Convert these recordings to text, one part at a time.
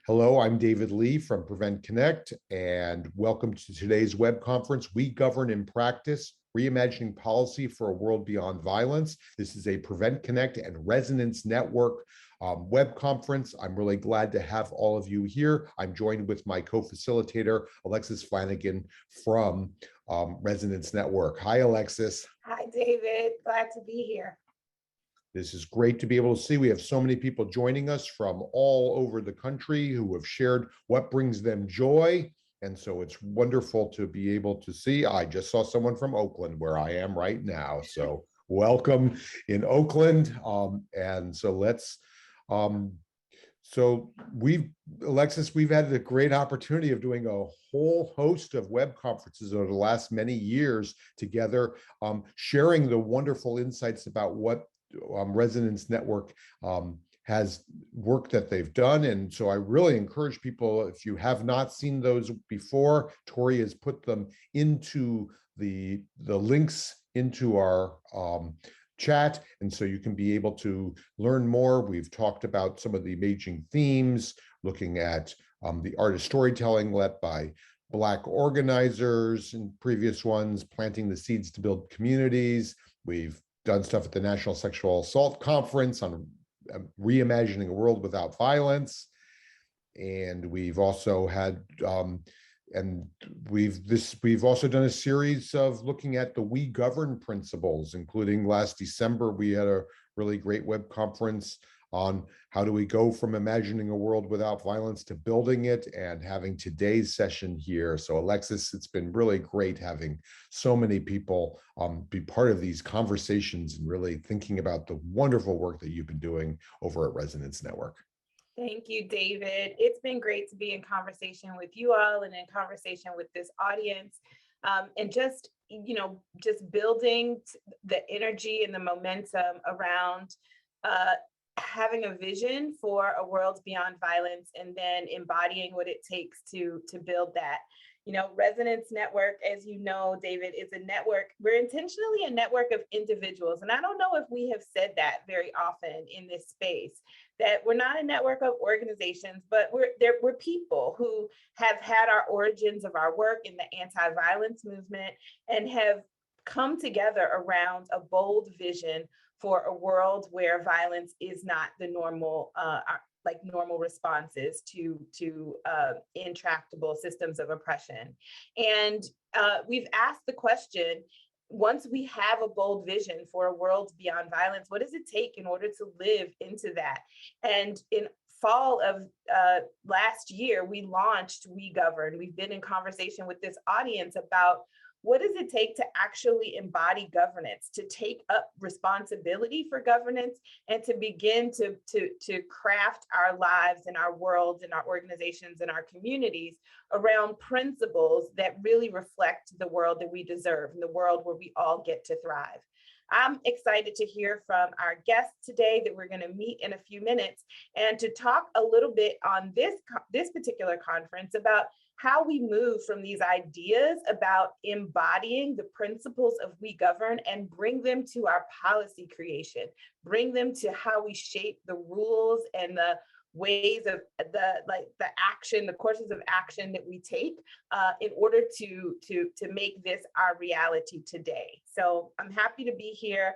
Hello, I'm David Lee from Prevent Connect, and welcome to today's web conference, We Govern in Practice, Reimagining Policy for a World Beyond Violence. This is a Prevent Connect and Resonance Network web conference. I'm really glad to have all of you here. I'm joined with my co-facilitator, Alexis Flanagan from Resonance Network. Hi, Alexis. Hi, David. Glad to be here. This is great to be able to see. We have so many people joining us from all over the country who have shared what brings them joy. And so it's wonderful to be able to see. I just saw someone from Oakland where I am right now. So welcome in Oakland. Alexis, we've had the great opportunity of doing a whole host of web conferences over the last many years together, sharing the wonderful insights about what Resonance Network has work that they've done. And so I really encourage people, if you have not seen those before, Tori has put them into the links into our chat. And so you can be able to learn more. We've talked about some of the emerging themes, looking at the art of storytelling led by Black organizers in previous ones, planting the seeds to build communities. We've done stuff at the National Sexual Assault Conference on reimagining a world without violence. And we've also had, we've also done a series of looking at the WeGovern principles, including last December, we had a really great web conference on how do we go from imagining a world without violence to building it, and having today's session here. So Alexis, it's been really great having so many people be part of these conversations and really thinking about the wonderful work that you've been doing over at Resonance Network. Thank you, David. It's been great to be in conversation with you all and in conversation with this audience. And just building the energy and the momentum around having a vision for a world beyond violence, and then embodying what it takes to build that. Resonance Network, as you know, David, is a network. We're intentionally a network of individuals. And I don't know if we have said that very often in this space, that we're not a network of organizations, but we're people who have had our origins of our work in the anti-violence movement and have come together around a bold vision for a world where violence is not the normal, normal responses to intractable systems of oppression. And we've asked the question, once we have a bold vision for a world beyond violence, what does it take in order to live into that? And in fall of last year, we launched WeGovern. We've been in conversation with this audience about what does it take to actually embody governance, to take up responsibility for governance, and to begin to craft our lives and our worlds and our organizations and our communities around principles that really reflect the world that we deserve and the world where we all get to thrive. I'm excited to hear from our guests today that we're going to meet in a few minutes, and to talk a little bit on this particular conference about how we move from these ideas about embodying the principles of WeGovern and bring them to our policy creation, bring them to how we shape the rules and the ways of the action, the courses of action that we take in order to make this our reality today. So I'm happy to be here,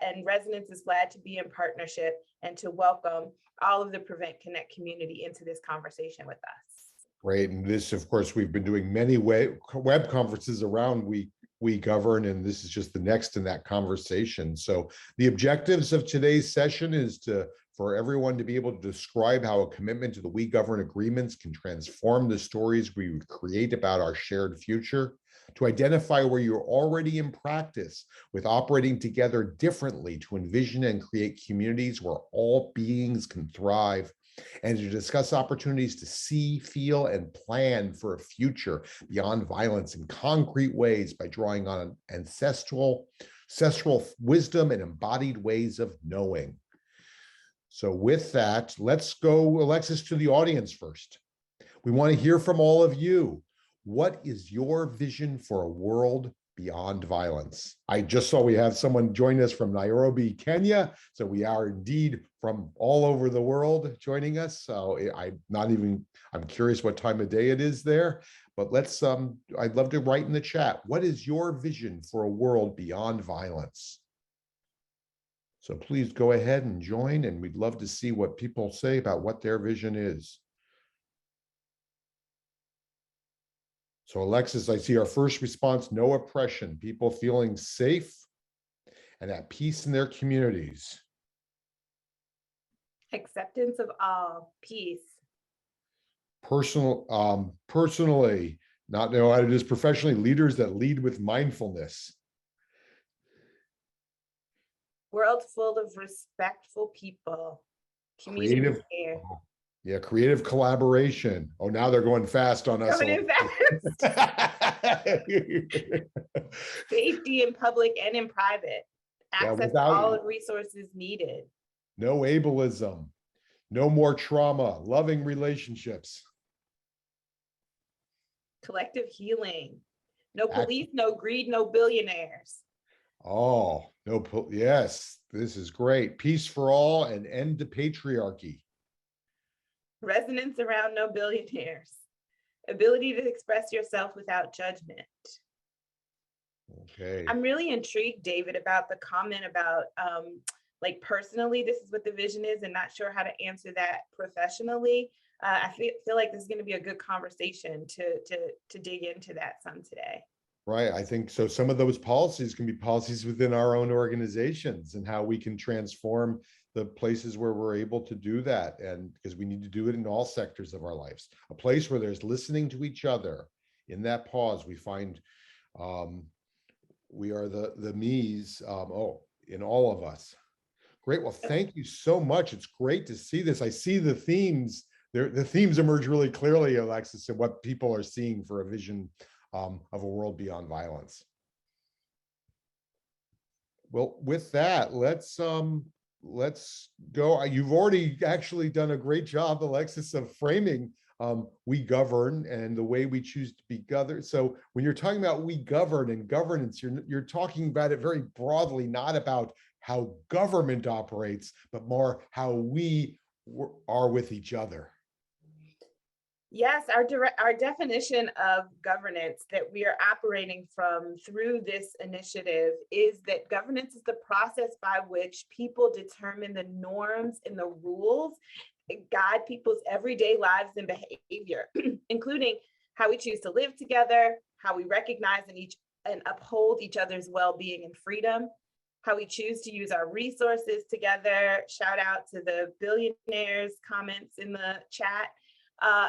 and Resonance is glad to be in partnership and to welcome all of the Prevent Connect community into this conversation with us. Great. And this, of course, we've been doing many web conferences around WeGovern, and this is just the next in that conversation. So the objectives of today's session is for everyone to be able to describe how a commitment to the WeGovern agreements can transform the stories we would create about our shared future, to identify where you're already in practice with operating together differently to envision and create communities where all beings can thrive, and to discuss opportunities to see, feel, and plan for a future beyond violence in concrete ways by drawing on ancestral wisdom and embodied ways of knowing. So with that, let's go, Alexis, to the audience first. We want to hear from all of you. What is your vision for a world beyond violence. I just saw we have someone join us from Nairobi, Kenya. So we are indeed from all over the world joining us. So I'm curious what time of day it is there, but I'd love to write in the chat. What is your vision for a world beyond violence? So please go ahead and join, and we'd love to see what people say about what their vision is. So Alexis, I see our first response, no oppression, people feeling safe and at peace in their communities. Acceptance of all, peace. Personally, not know how to do this professionally, leaders that lead with mindfulness. World full of respectful people. Community Creative, care. yeah, creative collaboration. Oh, now they're going fast on us. Going fast. Safety in public and in private. Access to all the resources needed. No ableism. No more trauma. Loving relationships. Collective healing. No police, no greed, no billionaires. Oh, yes, this is great. Peace for all and end to patriarchy. Resonance around no billionaires. Ability to express yourself without judgment. Okay. I'm really intrigued, David, about the comment about like personally, this is what the vision is, and not sure how to answer that professionally. I feel like this is going to be a good conversation to dig into that some today. Right. I think so. Some of those policies can be policies within our own organizations and how we can transform the places where we're able to do that. And because we need to do it in all sectors of our lives, a place where there's listening to each other. In that pause, we find we are the me's, in all of us. Great. Well, thank you so much. It's great to see this. I see the themes. The themes emerge really clearly, Alexis, and what people are seeing for a vision of a world beyond violence. Well, with that, let's go. You've already actually done a great job, Alexis, of framing WeGovern and the way we choose to be governed. So when you're talking about WeGovern and governance, you're talking about it very broadly, not about how government operates, but more how we are with each other. Yes, our definition of governance that we are operating from through this initiative is that governance is the process by which people determine the norms and the rules that guide people's everyday lives and behavior, including how we choose to live together, how we recognize and uphold each other's well-being and freedom, how we choose to use our resources together. Shout out to the billionaires comments in the chat.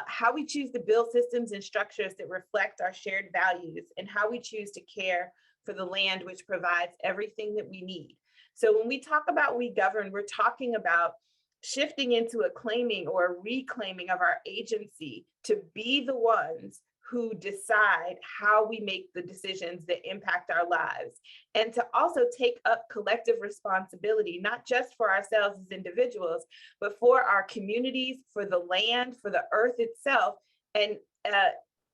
How we choose to build systems and structures that reflect our shared values, and how we choose to care for the land which provides everything that we need. So when we talk about WeGovern, we're talking about shifting into a claiming or a reclaiming of our agency to be the ones who decide how we make the decisions that impact our lives, and to also take up collective responsibility, not just for ourselves as individuals, but for our communities, for the land, for the earth itself, and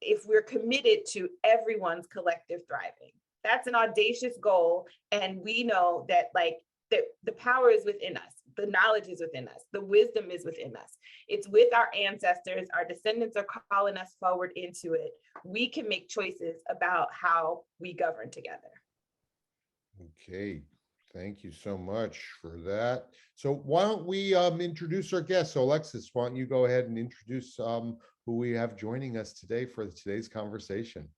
if we're committed to everyone's collective thriving. That's an audacious goal, and we know that that the power is within us. The knowledge is within us. The wisdom is within us. It's with our ancestors. Our descendants are calling us forward into it. We can make choices about how we govern together. Okay. Thank you so much for that. So why don't we introduce our guests? So Alexis, why don't you go ahead and introduce who we have joining us today for today's conversation?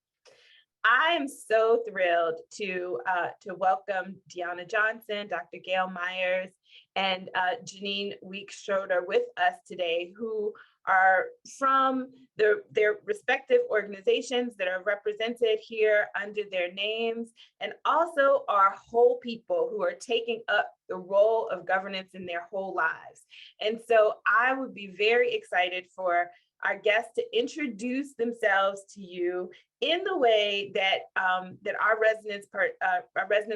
I am so thrilled to welcome Deanna Johnson, Dr. Gail Myers, and Janine Weeks-Schroeder with us today, who are from their respective organizations that are represented here under their names, and also are whole people who are taking up the role of governance in their whole lives. And so I would be very excited for our guests to introduce themselves to you in the way that that our residence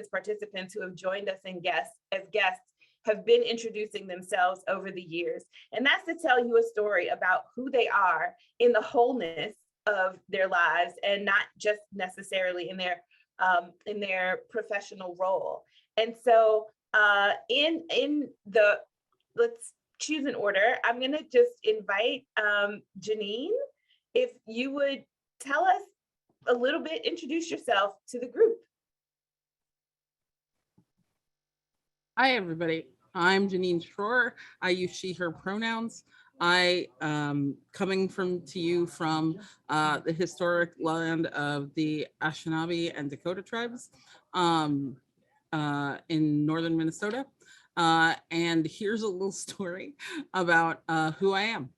participants who have joined us as guests have been introducing themselves over the years. And that's to tell you a story about who they are in the wholeness of their lives, and not just necessarily in their in their professional role. And so let's choose an order. I'm going to just invite Janine, if you would tell us a little bit, introduce yourself to the group. Hi, everybody. I'm Janine Schroer. I use she, her pronouns. I coming to you from the historic land of the Anishinaabe and Dakota tribes in northern Minnesota. And here's a little story about who I am.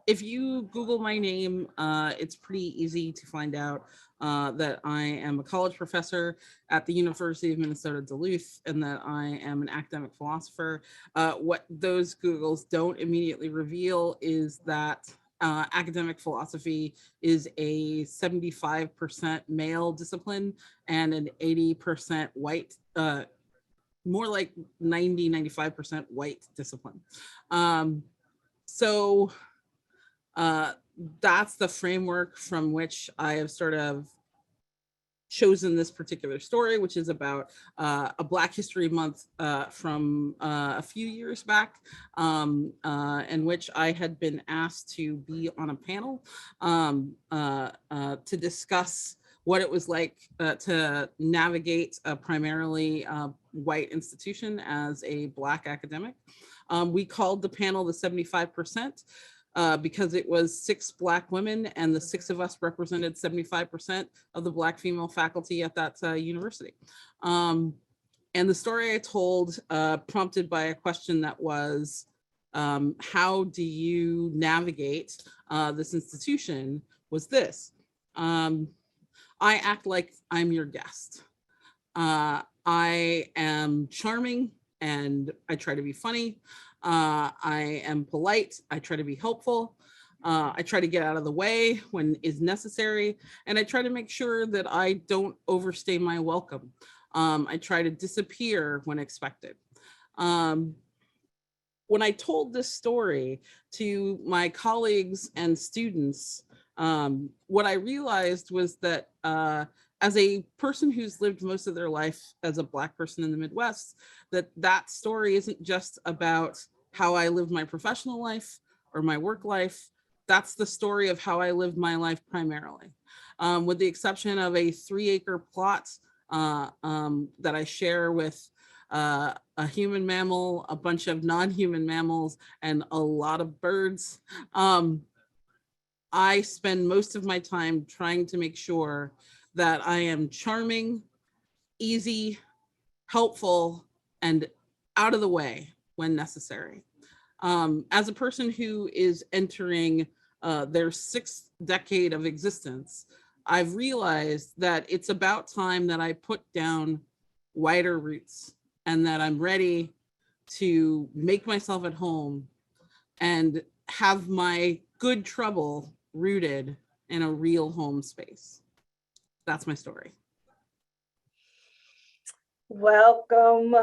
If you Google my name, it's pretty easy to find out that I am a college professor at the University of Minnesota Duluth, and that I am an academic philosopher. What those Googles don't immediately reveal is that academic philosophy is a 75% male discipline and an 80% white, more like 95% white discipline. That's the framework from which I have sort of chosen this particular story, which is about a Black History Month from a few years back, in which I had been asked to be on a panel to discuss what it was like to navigate a primarily white institution as a Black academic. We called the panel the 75%. Because it was 6 Black women, and the 6 of us represented 75% of the Black female faculty at that university. And the story I told, prompted by a question that was, how do you navigate this institution, was this. I act like I'm your guest. I am charming and I try to be funny. I am polite. I try to be helpful. I try to get out of the way when is necessary. And I try to make sure that I don't overstay my welcome. I try to disappear when expected. When I told this story to my colleagues and students, what I realized was that as a person who's lived most of their life as a Black person in the Midwest, that story isn't just about how I live my professional life or my work life. That's the story of how I live my life primarily, with the exception of a 3-acre plot that I share with a human mammal, a bunch of non-human mammals, and a lot of birds. I spend most of my time trying to make sure that I am charming, easy, helpful, and out of the way when necessary. As a person who is entering their 6th decade of existence, I've realized that it's about time that I put down wider roots and that I'm ready to make myself at home and have my good trouble rooted in a real home space. That's my story. Welcome,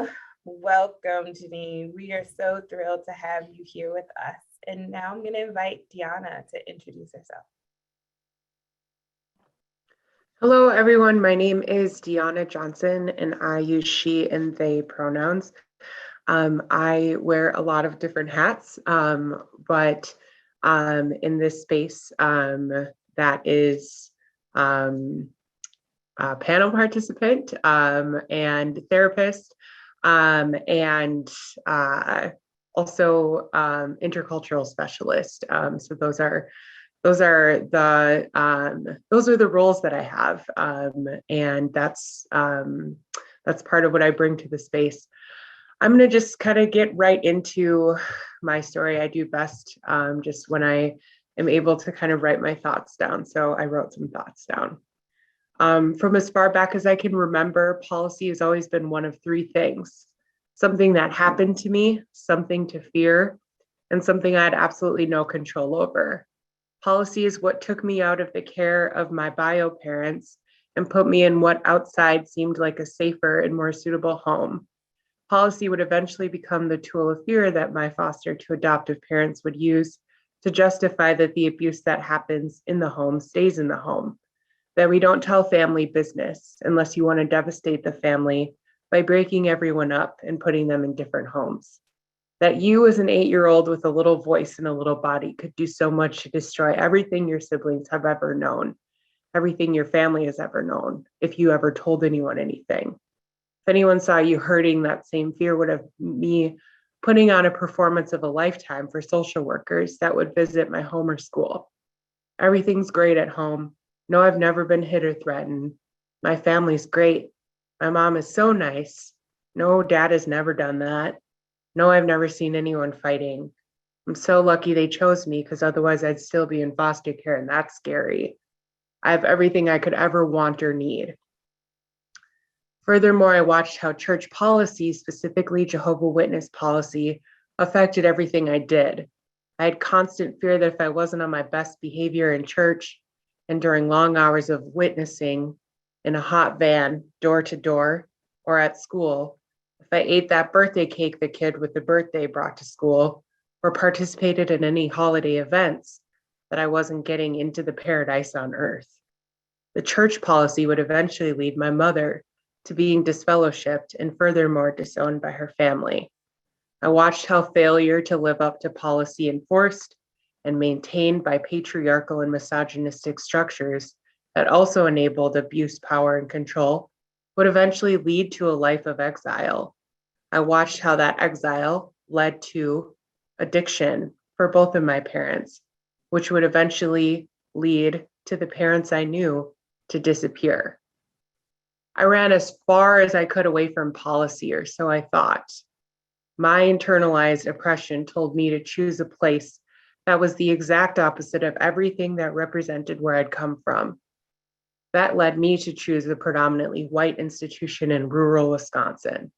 Janine. We are so thrilled to have you here with us. And now I'm going to invite Deanna to introduce herself. Hello, everyone. My name is Deanna Johnson, and I use she and they pronouns. I wear a lot of different hats, but in this space, that is a panel participant and therapist, and also intercultural specialist. So those are the roles that I have, and that's part of what I bring to the space. I'm going to just kind of get right into my story. I do best just when I am able to kind of write my thoughts down. So I wrote some thoughts down. From as far back as I can remember, policy has always been one of 3 things: something that happened to me, something to fear, and something I had absolutely no control over. Policy is what took me out of the care of my bio parents and put me in what outside seemed like a safer and more suitable home. Policy would eventually become the tool of fear that my foster to adoptive parents would use to justify that the abuse that happens in the home stays in the home, that we don't tell family business unless you want to devastate the family by breaking everyone up and putting them in different homes. That you as an 8-year-old with a little voice and a little body could do so much to destroy everything your siblings have ever known, everything your family has ever known, if you ever told anyone anything. If anyone saw you hurting, that same fear would have me putting on a performance of a lifetime for social workers that would visit my home or school. Everything's great at home. No, I've never been hit or threatened. My family's great. My mom is so nice. No, dad has never done that. No, I've never seen anyone fighting. I'm so lucky they chose me because otherwise I'd still be in foster care, and that's scary. I have everything I could ever want or need. Furthermore, I watched how church policy, specifically Jehovah's Witness policy, affected everything I did. I had constant fear that if I wasn't on my best behavior in church and during long hours of witnessing in a hot van, door to door, or at school, if I ate that birthday cake the kid with the birthday brought to school, or participated in any holiday events, that I wasn't getting into the paradise on earth. The church policy would eventually lead my mother to being disfellowshipped and furthermore disowned by her family. I watched how failure to live up to policy enforced and maintained by patriarchal and misogynistic structures that also enabled abuse, power, and control would eventually lead to a life of exile. I watched how that exile led to addiction for both of my parents, which would eventually lead to the parents I knew to disappear. I ran as far as I could away from policy, or so I thought. My internalized oppression told me to choose a place that was the exact opposite of everything that represented where I'd come from. That led me to choose a predominantly white institution in rural Wisconsin.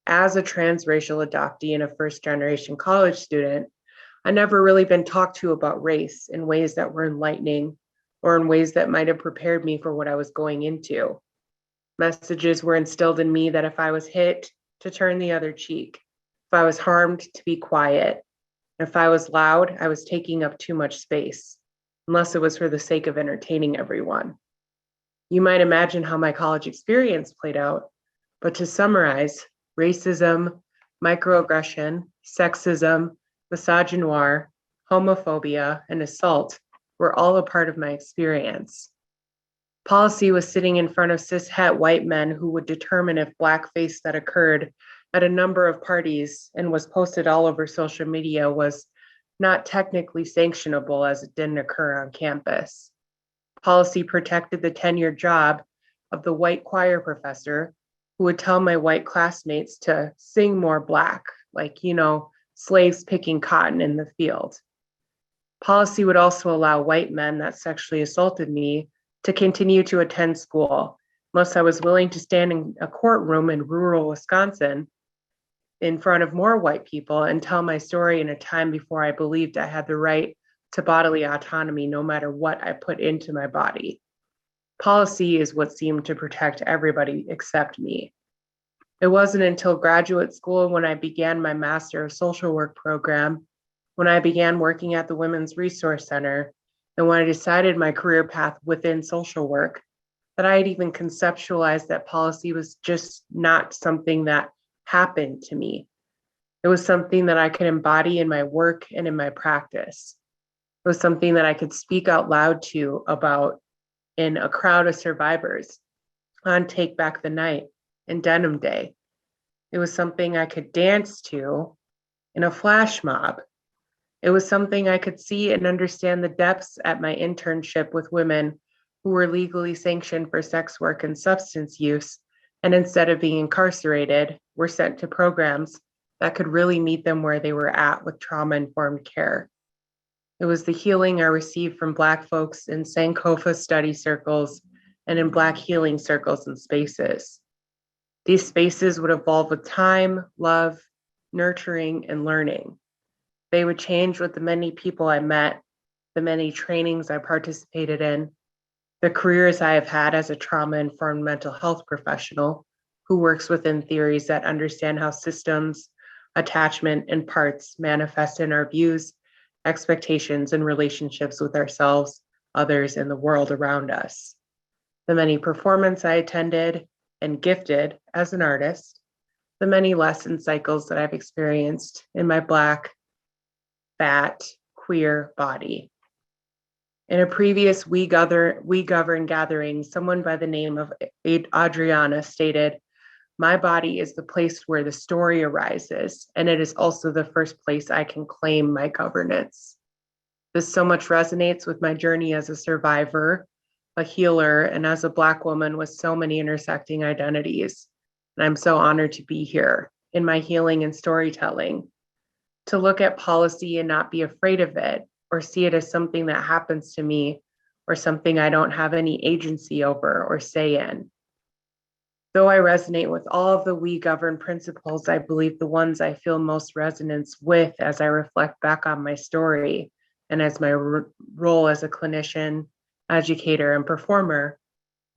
As a transracial adoptee and a first-generation college student, I'd never really been talked to about race in ways that were enlightening or in ways that might have prepared me for what I was going into. Messages were instilled in me that if I was hit, to turn the other cheek. If I was harmed, to be quiet. If I was loud, I was taking up too much space, unless it was for the sake of entertaining everyone. You might imagine how my college experience played out, but to summarize, racism, microaggression, sexism, misogynoir, homophobia, and assault were all a part of my experience. Policy was sitting in front of cis-het white men who would determine if blackface that occurred at a number of parties and was posted all over social media was not technically sanctionable as it didn't occur on campus. Policy protected the tenured job of the white choir professor who would tell my white classmates to sing more black, like, slaves picking cotton in the field. Policy would also allow white men that sexually assaulted me to continue to attend school, unless I was willing to stand in a courtroom in rural Wisconsin in front of more white people and tell my story in a time before I believed I had the right to bodily autonomy, no matter what I put into my body. Policy is what seemed to protect everybody except me. It wasn't until graduate school when I began my Master of Social Work program, when I began working at the Women's Resource Center, and when I decided my career path within social work, that I had even conceptualized that policy was just not something that happened to me. It was something that I could embody in my work and in my practice. It was something that I could speak out loud to about in a crowd of survivors on Take Back the Night and Denim Day. It was something I could dance to in a flash mob. It was something I could see and understand the depths at my internship with women who were legally sanctioned for sex work and substance use, and instead of being incarcerated, were sent to programs that could really meet them where they were at with trauma-informed care. It was the healing I received from Black folks in Sankofa study circles and in Black healing circles and spaces. These spaces would evolve with time, love, nurturing, and learning. They would change with the many people I met, the many trainings I participated in, the careers I have had as a trauma-informed mental health professional who works within theories that understand how systems, attachment, and parts manifest in our views expectations, and relationships with ourselves, others, and the world around us. The many performances I attended and gifted as an artist, the many lesson cycles that I've experienced in my Black, fat, queer body. In a previous WeGovern gathering, someone by the name of Adriana stated, "My body is the place where the story arises, and it is also the first place I can claim my governance." This so much resonates with my journey as a survivor, a healer, and as a Black woman with so many intersecting identities. And I'm so honored to be here in my healing and storytelling, to look at policy and not be afraid of it, or see it as something that happens to me or something I don't have any agency over or say in. Though I resonate with all of the WeGovern principles, I believe the ones I feel most resonance with as I reflect back on my story and as my role as a clinician, educator, and performer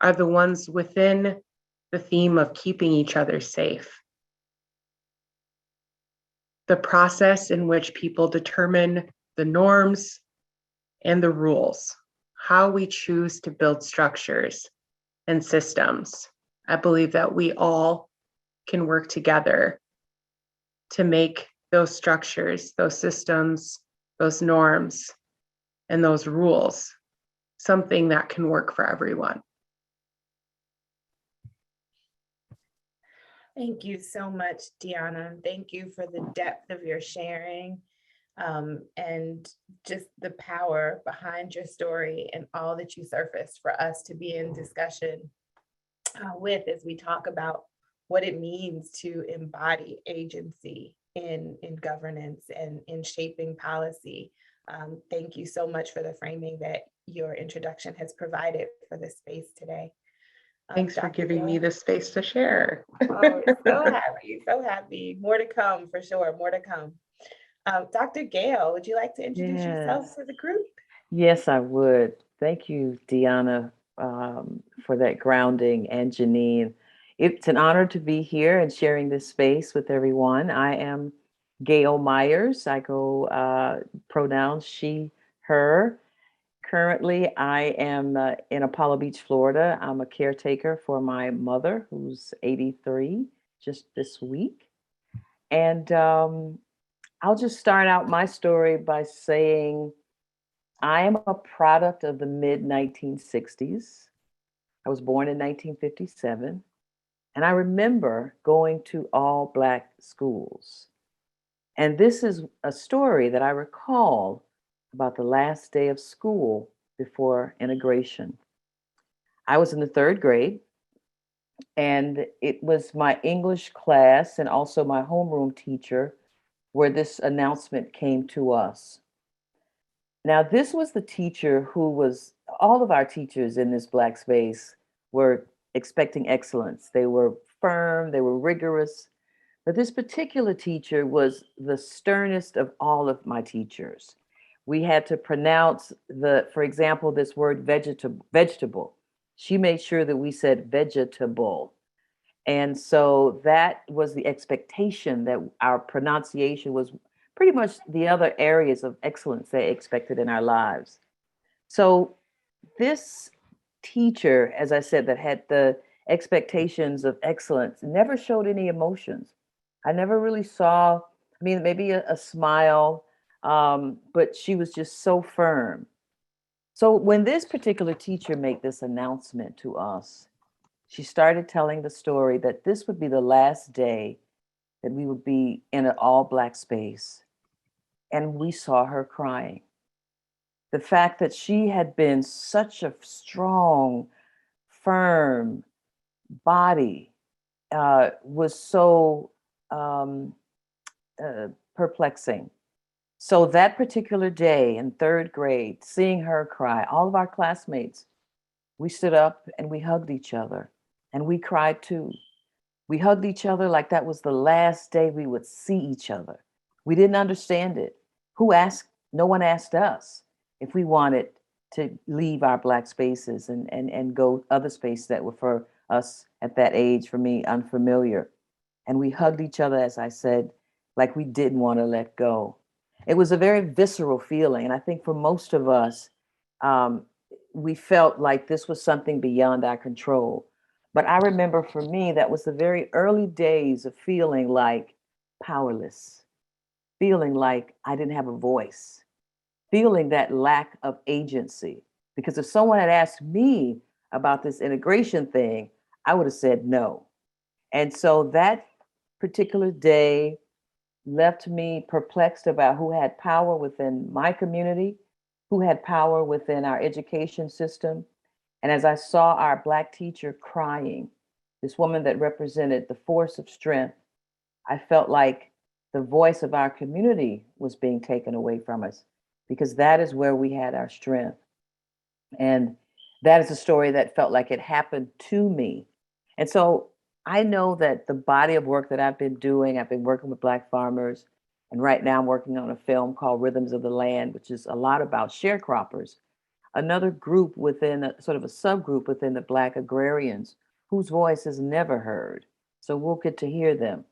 are the ones within the theme of keeping each other safe. The process in which people determine the norms and the rules, how we choose to build structures and systems. I believe that we all can work together to make those structures, those systems, those norms, and those rules something that can work for everyone. Thank you so much, Deanna. Thank you for the depth of your sharing, and just the power behind your story and all that you surfaced for us to be in discussion with as we talk about what it means to embody agency in governance and in shaping policy. Thank you so much for the framing that your introduction has provided for this space today. Thanks for Dr. giving Gail? me the space to share. Oh, so happy, so happy. More to come for sure, more to come. Dr. Gail, would you like to introduce yourself to the group? Yes, I would. Thank you, Deanna, for that grounding, and Janine. It's an honor to be here and sharing this space with everyone. I am Gail Myers. I go pronouns she, her. Currently, I am in Apollo Beach, Florida. I'm a caretaker for my mother, who's 83, just this week. And I'll just start out my story by saying I am a product of the mid 1960s. I was born in 1957, and I remember going to all Black schools. And this is a story that I recall about the last day of school before integration. I was in the third grade, and it was my English class and also my homeroom teacher where this announcement came to us. Now, this was the teacher who was, all of our teachers in this Black space were expecting excellence. They were firm, they were rigorous, but this particular teacher was the sternest of all of my teachers. We had to pronounce for example, this word vegetable. She made sure that we said vegetable. And so that was the expectation, that our pronunciation was pretty much the other areas of excellence they expected in our lives. So this teacher, as I said, that had the expectations of excellence, never showed any emotions. I never really saw, I mean, maybe a smile, but she was just so firm. So when this particular teacher made this announcement to us, she started telling the story that this would be the last day that we would be in an all Black space. And we saw her crying. The fact that she had been such a strong, firm body was so perplexing. So that particular day in third grade, seeing her cry, all of our classmates, we stood up and we hugged each other, and we cried too. We hugged each other like that was the last day we would see each other. We didn't understand it. Who asked? No one asked us if we wanted to leave our Black spaces and go other spaces that were for us at that age, for me, unfamiliar. And we hugged each other, as I said, like we didn't want to let go. It was a very visceral feeling. And I think for most of us, um, we felt like this was something beyond our control. But I remember for me, that was the very early days of feeling like powerless, feeling like I didn't have a voice, feeling that lack of agency. Because if someone had asked me about this integration thing, I would have said no. And so that particular day left me perplexed about who had power within my community, who had power within our education system. And as I saw our Black teacher crying, this woman that represented the force of strength, I felt like the voice of our community was being taken away from us because that is where we had our strength. And that is a story that felt like it happened to me. And so I know that the body of work that I've been doing, I've been working with Black farmers, and right now I'm working on a film called Rhythms of the Land, which is a lot about sharecroppers, another group within a sort of a subgroup within the Black agrarians whose voice is never heard. So we'll get to hear them.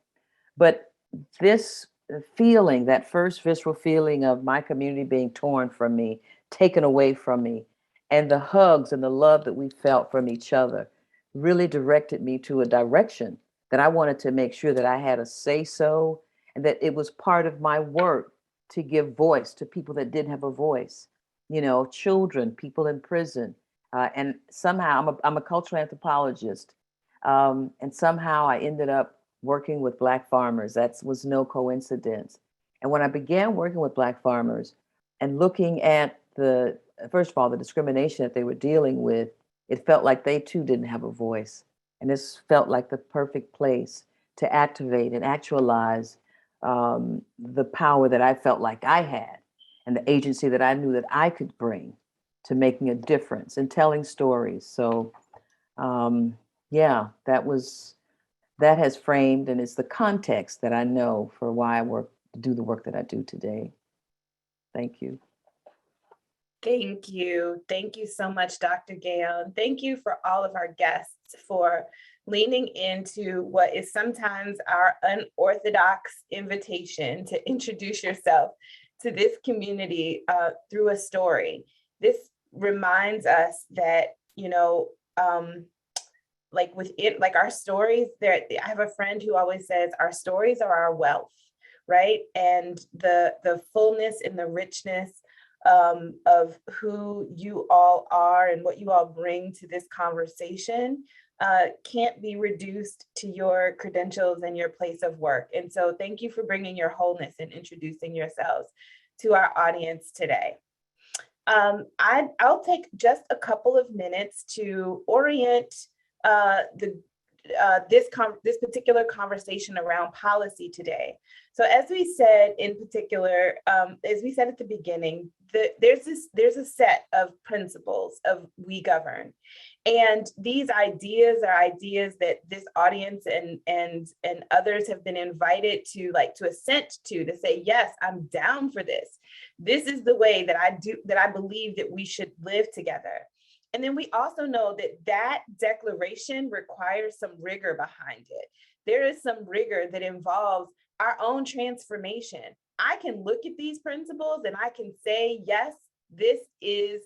But this feeling, that first visceral feeling of my community being torn from me, taken away from me, and the hugs and the love that we felt from each other really directed me to a direction that I wanted to make sure that I had a say so and that it was part of my work to give voice to people that didn't have a voice, you know, children, people in prison. And somehow I'm a cultural anthropologist. And somehow I ended up working with Black farmers. That was no coincidence. And when I began working with Black farmers and looking at the, first of all, the discrimination that they were dealing with, it felt like they too didn't have a voice. And this felt like the perfect place to activate and actualize the power that I felt like I had and the agency that I knew that I could bring to making a difference and telling stories. So, yeah, that has framed and is the context that I know for why I do the work that I do today. Thank you. Thank you. Thank you so much, Dr. Gale. And thank you for all of our guests for leaning into what is sometimes our unorthodox invitation to introduce yourself to this community through a story. This reminds us that, you know, like within, like our stories, there, I have a friend who always says our stories are our wealth, right? And the fullness and the richness of who you all are and what you all bring to this conversation can't be reduced to your credentials and your place of work. And so thank you for bringing your wholeness and introducing yourselves to our audience today. I'll take just a couple of minutes to orient this particular conversation around policy today. So as we said in particular, as we said at the beginning, there's a set of principles of WeGovern. And these ideas are ideas that this audience and others have been invited to assent to say, yes, I'm down for this. This is the way that I believe that we should live together. And then we also know that declaration requires some rigor behind it. There is some rigor that involves our own transformation. I can look at these principles and I can say, yes, this is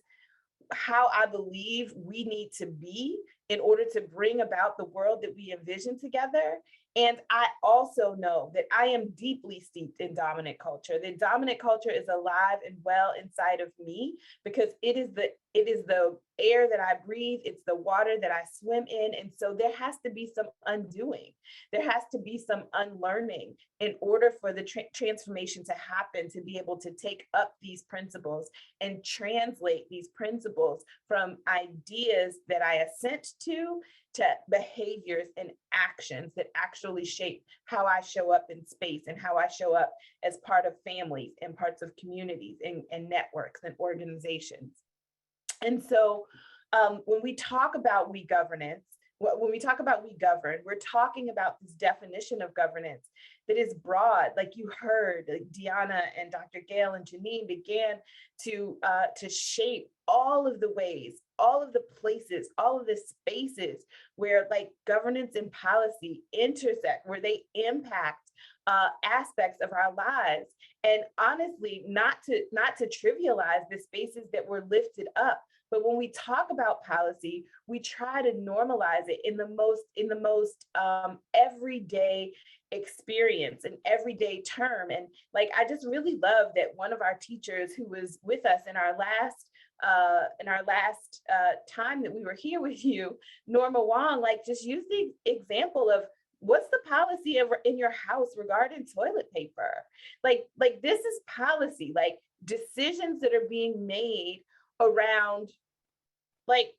how I believe we need to be in order to bring about the world that we envision together. And I also know that I am deeply steeped in dominant culture. The dominant culture is alive and well inside of me because it is the air that I breathe. It's the water that I swim in. And so there has to be some undoing. There has to be some unlearning in order for the transformation to happen, to be able to take up these principles and translate these principles from ideas that I assent to behaviors and actions that actually shape how I show up in space and how I show up as part of families and parts of communities and networks and organizations. And so when we talk about WeGovernance, when we talk about WeGovern, we're talking about this definition of governance that is broad, like you heard, like Deanna and Dr. Gale and Janine began to shape all of the ways, all of the places, all of the spaces where like governance and policy intersect, where they impact aspects of our lives. And honestly, not to trivialize the spaces that were lifted up, but when we talk about policy, we try to normalize it in the most everyday experience and everyday term. And like, I just really love that one of our teachers who was with us in our last time that we were here with you, Norma Wong, like just use the example of what's the policy in your house regarding toilet paper? Like this is policy, like decisions that are being made around, like,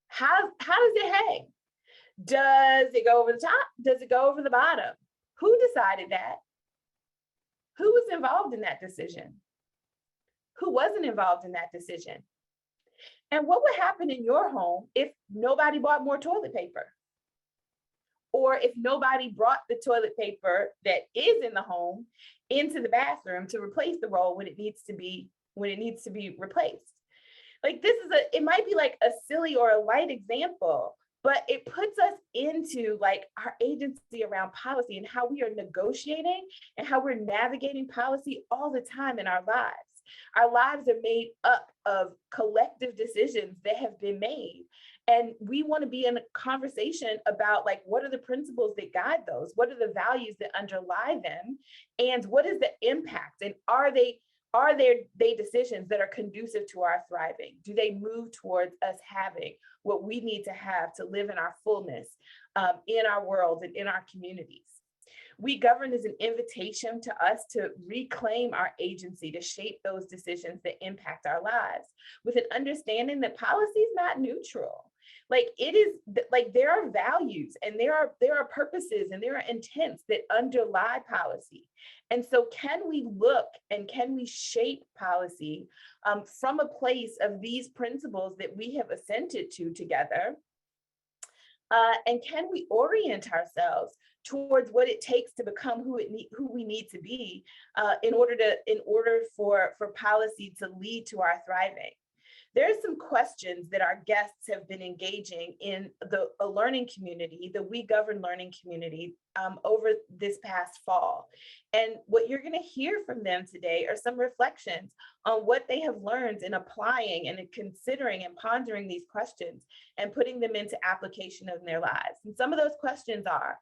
how does it hang? Does it go over the top? Does it go over the bottom? Who decided that? Who was involved in that decision? Who wasn't involved in that decision? And what would happen in your home if nobody bought more toilet paper? Or if nobody brought the toilet paper that is in the home into the bathroom to replace the roll when it needs to be replaced? Like, it might be like a silly or a light example, but it puts us into like our agency around policy and how we are negotiating and how we're navigating policy all the time in our lives. Our lives are made up of collective decisions that have been made. And we want to be in a conversation about, like, what are the principles that guide those? What are the values that underlie them? And what is the impact? And are they decisions that are conducive to our thriving? Do they move towards us having what we need to have to live in our fullness in our world and in our communities? WeGovern is an invitation to us to reclaim our agency to shape those decisions that impact our lives, with an understanding that policy is not neutral. Like, it is like there are values and there are purposes and there are intents that underlie policy. And so can we look and can we shape policy from a place of these principles that we have assented to together? And can we orient ourselves towards what it takes to become who we need to be in order for policy to lead to our thriving? There's some questions that our guests have been engaging in a learning community, the WeGovern learning community, over this past fall. And what you're going to hear from them today are some reflections on what they have learned in applying and in considering and pondering these questions and putting them into application in their lives. And some of those questions are,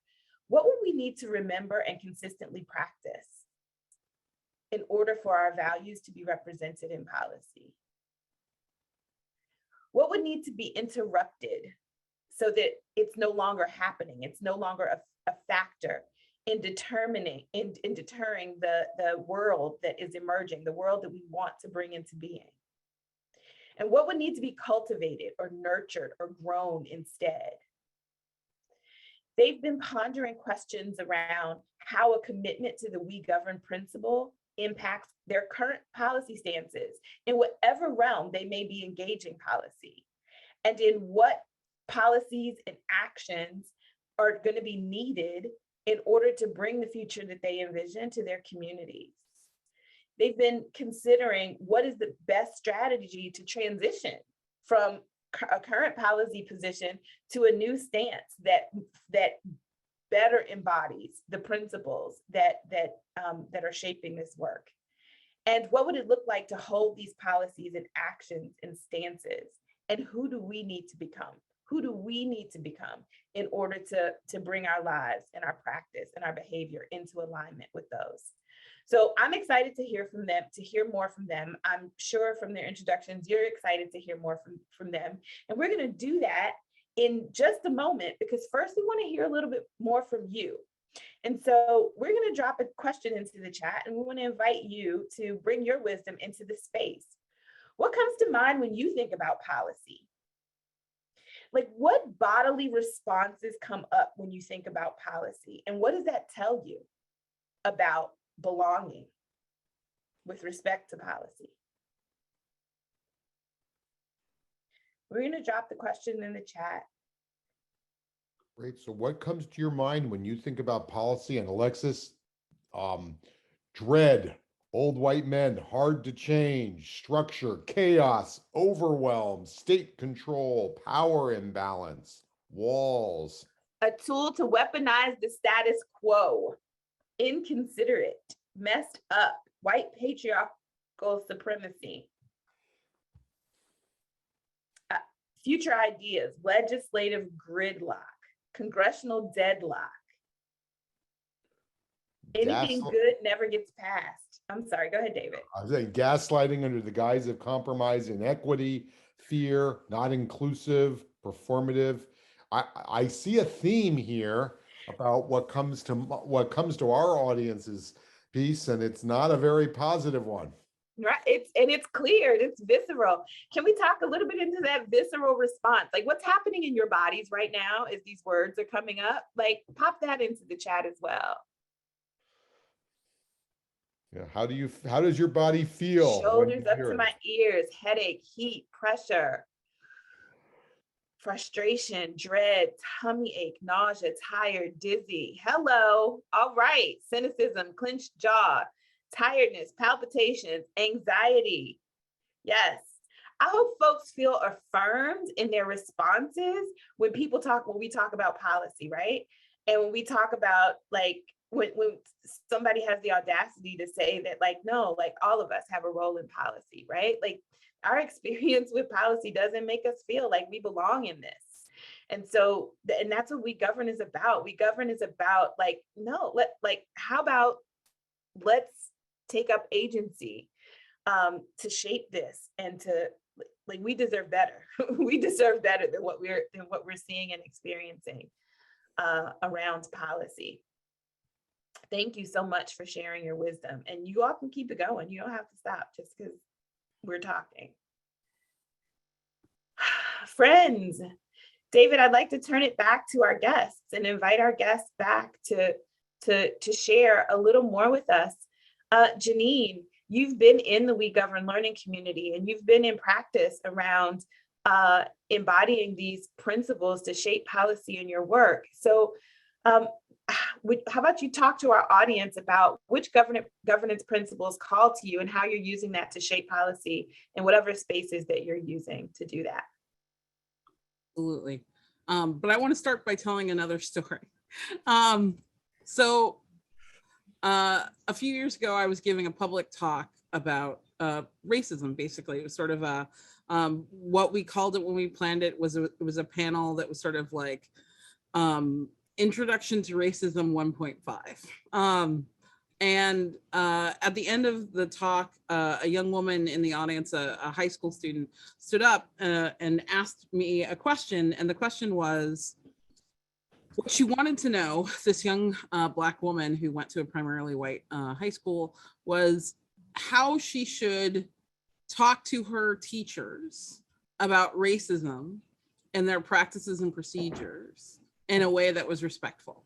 what would we need to remember and consistently practice in order for our values to be represented in policy? What would need to be interrupted so that it's no longer happening? It's no longer a factor in deterring the world that is emerging, the world that we want to bring into being? And what would need to be cultivated or nurtured or grown instead? They've been pondering questions around how a commitment to the WeGovern principle impacts their current policy stances in whatever realm they may be engaging policy, and in what policies and actions are going to be needed in order to bring the future that they envision to their communities. They've been considering what is the best strategy to transition from a current policy position to a new stance that better embodies the principles that are shaping this work. And what would it look like to hold these policies and actions and stances? And who do we need to become? Who do we need to become in order to bring our lives and our practice and our behavior into alignment with those? So I'm excited to hear from them, to hear more from them. I'm sure from their introductions, you're excited to hear more from them. And we're going to do that in just a moment, because first we want to hear a little bit more from you. And so we're going to drop a question into the chat, and we want to invite you to bring your wisdom into the space. What comes to mind when you think about policy? Like, what bodily responses come up when you think about policy? And what does that tell you about belonging with respect to policy? We're going to drop the question in the chat. Great. So what comes to your mind when you think about policy? And Alexis, dread, old white men, hard to change, structure, chaos, overwhelm, state control, power imbalance, walls. A tool to weaponize the status quo. inconsiderate, messed up, white patriarchal supremacy, future ideas, legislative gridlock, congressional deadlock. Anything good never gets passed. I'm sorry, go ahead, David. I was saying gaslighting under the guise of compromise, inequity, fear, not inclusive, performative. I see a theme here about what comes to our audience's piece, and it's not a very positive one. Right. It's clear, it's visceral. Can we talk a little bit into that visceral response? Like what's happening in your bodies right now as these words are coming up? Like pop that into the chat as well. Yeah, how does your body feel? Shoulders up to my ears, headache, heat, pressure, frustration, dread, tummy ache, nausea, tired, dizzy. Hello. All right. Cynicism, clenched jaw, tiredness, palpitations, anxiety. Yes. I hope folks feel affirmed in their responses when we talk about policy, right? And when we talk about like, when somebody has the audacity to say that like, no, like all of us have a role in policy, right? Like our experience with policy doesn't make us feel like we belong in this. And so, and that's what WeGovern is about. WeGovern is about like, no, how about let's take up agency to shape this and to like, we deserve better. We deserve better than what we're seeing and experiencing around policy. Thank you so much for sharing your wisdom. And you all can keep it going. You don't have to stop just because we're talking. Friends, David, I'd like to turn it back to our guests and invite our guests back to share a little more with us. Janine, you've been in the WeGovern learning community and you've been in practice around embodying these principles to shape policy in your work. So how about you talk to our audience about which governance principles call to you and how you're using that to shape policy in whatever spaces that you're using to do that? Absolutely. But I want to start by telling another story. So a few years ago, I was giving a public talk about racism. Basically, it was sort of a what we called it when we planned it was it was a panel that was sort of like Introduction to Racism 1.5. And at the end of the talk, a young woman in the audience, a high school student, stood up and asked me a question. And the question was, what she wanted to know, this young Black woman who went to a primarily white high school, was how she should talk to her teachers about racism and their practices and procedures in a way that was respectful.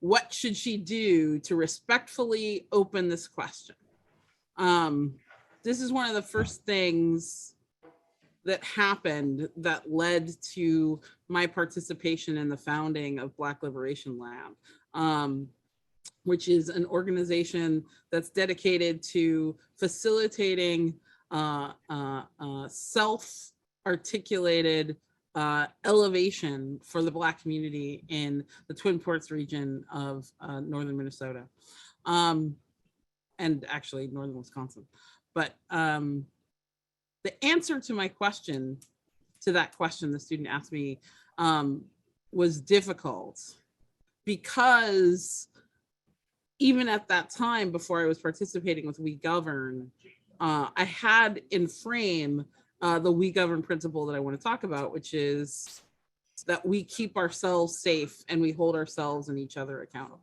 What should she do to respectfully open this question? This is one of the first things that happened that led to my participation in the founding of Black Liberation Lab, which is an organization that's dedicated to facilitating self-articulated elevation for the Black community in the Twin Ports region of northern Minnesota, and actually northern Wisconsin. But the answer to my question, to that question the student asked me, was difficult because even at that time, before I was participating with WeGovern, I had in frame the WeGovern principle that I want to talk about, which is that we keep ourselves safe and we hold ourselves and each other accountable.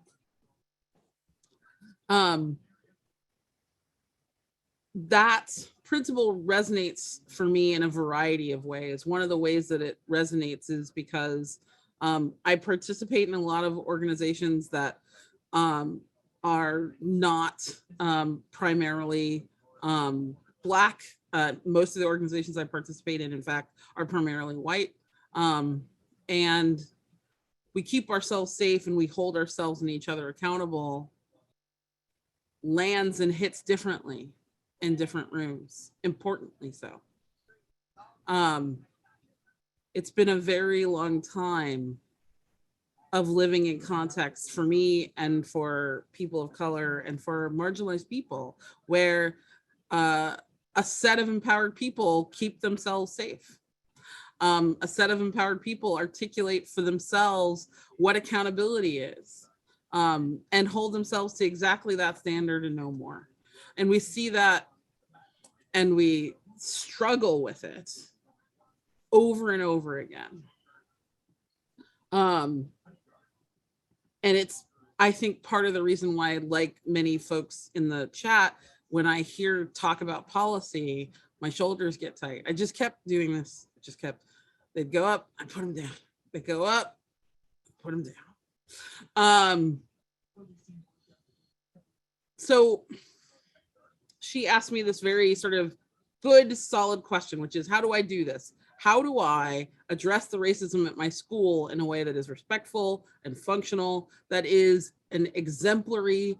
That principle resonates for me in a variety of ways. One of the ways that it resonates is because I participate in a lot of organizations that are not primarily Black. Most of the organizations I participate in fact, are primarily white. And we keep ourselves safe and we hold ourselves and each other accountable lands and hits differently in different rooms, importantly so. It's been a very long time of living in context for me and for people of color and for marginalized people, where a set of empowered people keep themselves safe. A set of empowered people articulate for themselves what accountability is, and hold themselves to exactly that standard and no more. And we see that, and we struggle with it over and over again. And it's, I think, part of the reason why, like many folks in the chat, when I hear talk about policy, my shoulders get tight. I just kept doing this. I just kept, they'd go up, I put them down. They'd go up, put them down. So she asked me this very sort of good, solid question, which is, how do I do this? How do I address the racism at my school in a way that is respectful and functional, that is an exemplary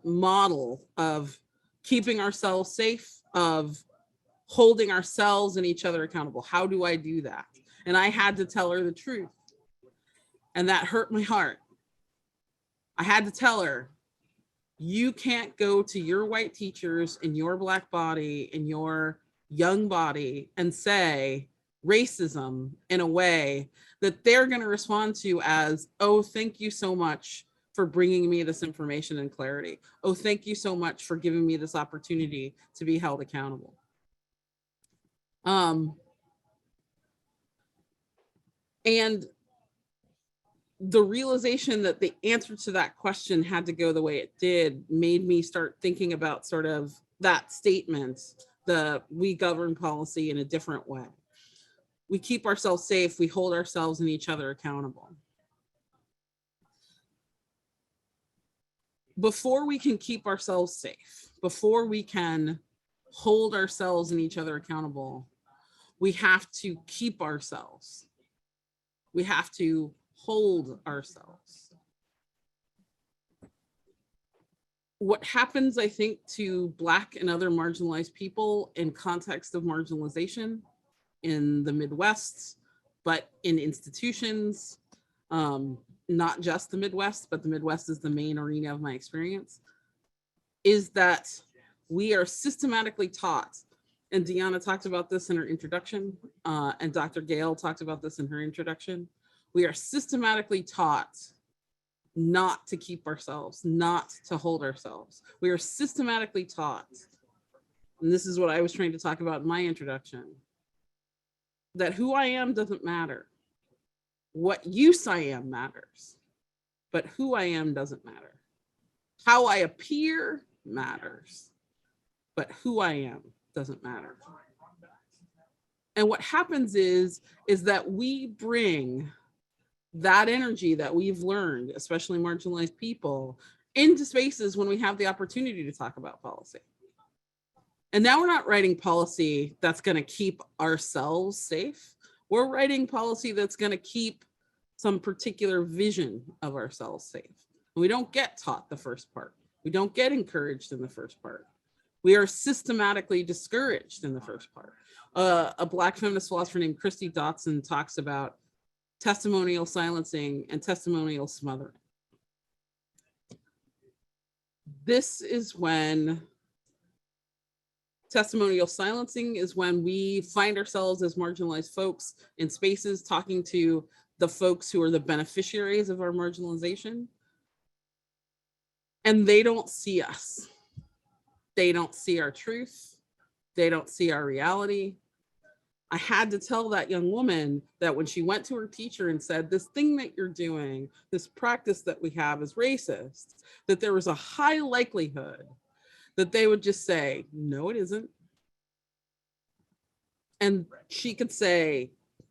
model of keeping ourselves safe, of holding ourselves and each other accountable? How do I do that? And I had to tell her the truth. And that hurt my heart. I had to tell her, you can't go to your white teachers in your Black body, in your young body, and say racism in a way that they're going to respond to as, oh, thank you so much for bringing me this information and clarity. Oh, thank you so much for giving me this opportunity to be held accountable. And the realization that the answer to that question had to go the way it did made me start thinking about sort of that statement, the we govern policy, in a different way. We keep ourselves safe, we hold ourselves and each other accountable. Before we can keep ourselves safe, before we can hold ourselves and each other accountable, we have to keep ourselves. We have to hold ourselves. What happens, I think, to Black and other marginalized people in context of marginalization in the Midwest, but in institutions, not just the Midwest, but the Midwest is the main arena of my experience, is that we are systematically taught, and Deanna talked about this in her introduction, and Dr. Gale talked about this in her introduction. We are systematically taught not to keep ourselves, not to hold ourselves. We are systematically taught, and this is what I was trying to talk about in my introduction, that who I am doesn't matter. What use I am matters, but who I am doesn't matter. How I appear matters, but who I am doesn't matter. And what happens is that we bring that energy that we've learned, especially marginalized people, into spaces when we have the opportunity to talk about policy. And now we're not writing policy that's going to keep ourselves safe. We're writing policy that's going to keep some particular vision of ourselves safe. And we don't get taught the first part. We don't get encouraged in the first part. We are systematically discouraged in the first part. A Black feminist philosopher named Christy Dotson talks about testimonial silencing and testimonial smothering. This is when testimonial silencing is when we find ourselves as marginalized folks in spaces talking to the folks who are the beneficiaries of our marginalization, and they don't see us. They don't see our truth. They don't see our reality. I had to tell that young woman that when she went to her teacher and said, this thing that you're doing, this practice that we have is racist, that there was a high likelihood that they would just say, no, it isn't. And she could say,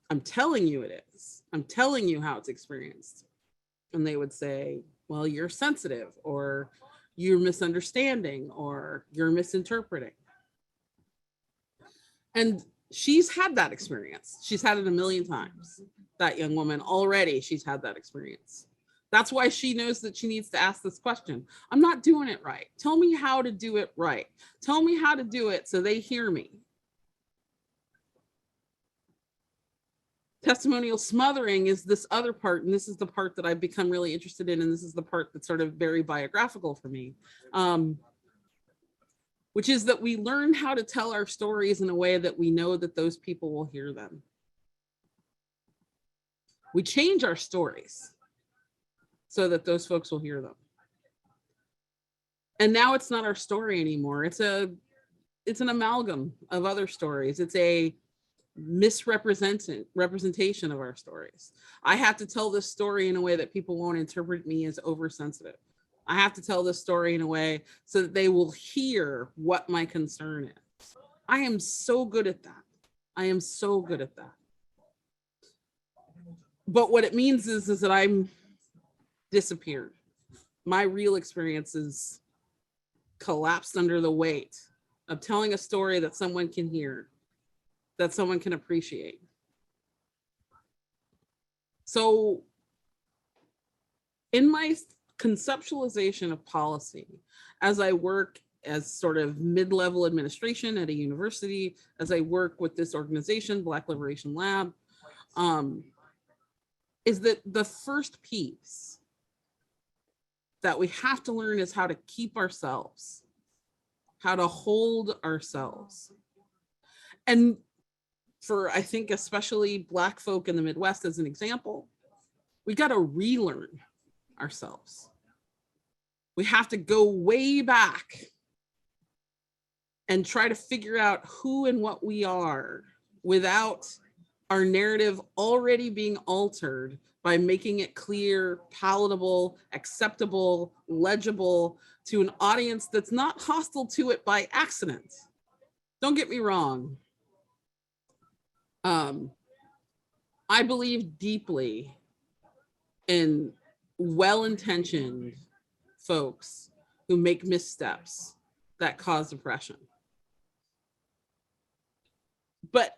I'm telling you it is. I'm telling you how it's experienced. And they would say, well, you're sensitive, or you're misunderstanding, or you're misinterpreting. And she's had that experience. She's had it a million times. That young woman already, she's had that experience. That's why she knows that she needs to ask this question. I'm not doing it right. Tell me how to do it right. Tell me how to do it so they hear me. Testimonial smothering is this other part, and this is the part that I've become really interested in, and this is the part that's sort of very biographical for me, which is that we learn how to tell our stories in a way that we know that those people will hear them. We change our stories so that those folks will hear them. And now it's not our story anymore. It's an amalgam of other stories. It's a representation of our stories. I have to tell this story in a way that people won't interpret me as oversensitive. I have to tell this story in a way so that they will hear what my concern is. I am so good at that. I am so good at that. But what it means is that I'm disappeared. My real experiences collapsed under the weight of telling a story that someone can hear, that someone can appreciate. So in my conceptualization of policy, as I work as sort of mid-level administration at a university, as I work with this organization, Black Liberation Lab, is that the first piece that we have to learn is how to keep ourselves, how to hold ourselves. And for, I think, especially Black folk in the Midwest as an example, we got to relearn ourselves. We have to go way back and try to figure out who and what we are without our narrative already being altered by making it clear, palatable, acceptable, legible to an audience that's not hostile to it by accident. Don't get me wrong. I believe deeply in well-intentioned folks who make missteps that cause oppression. But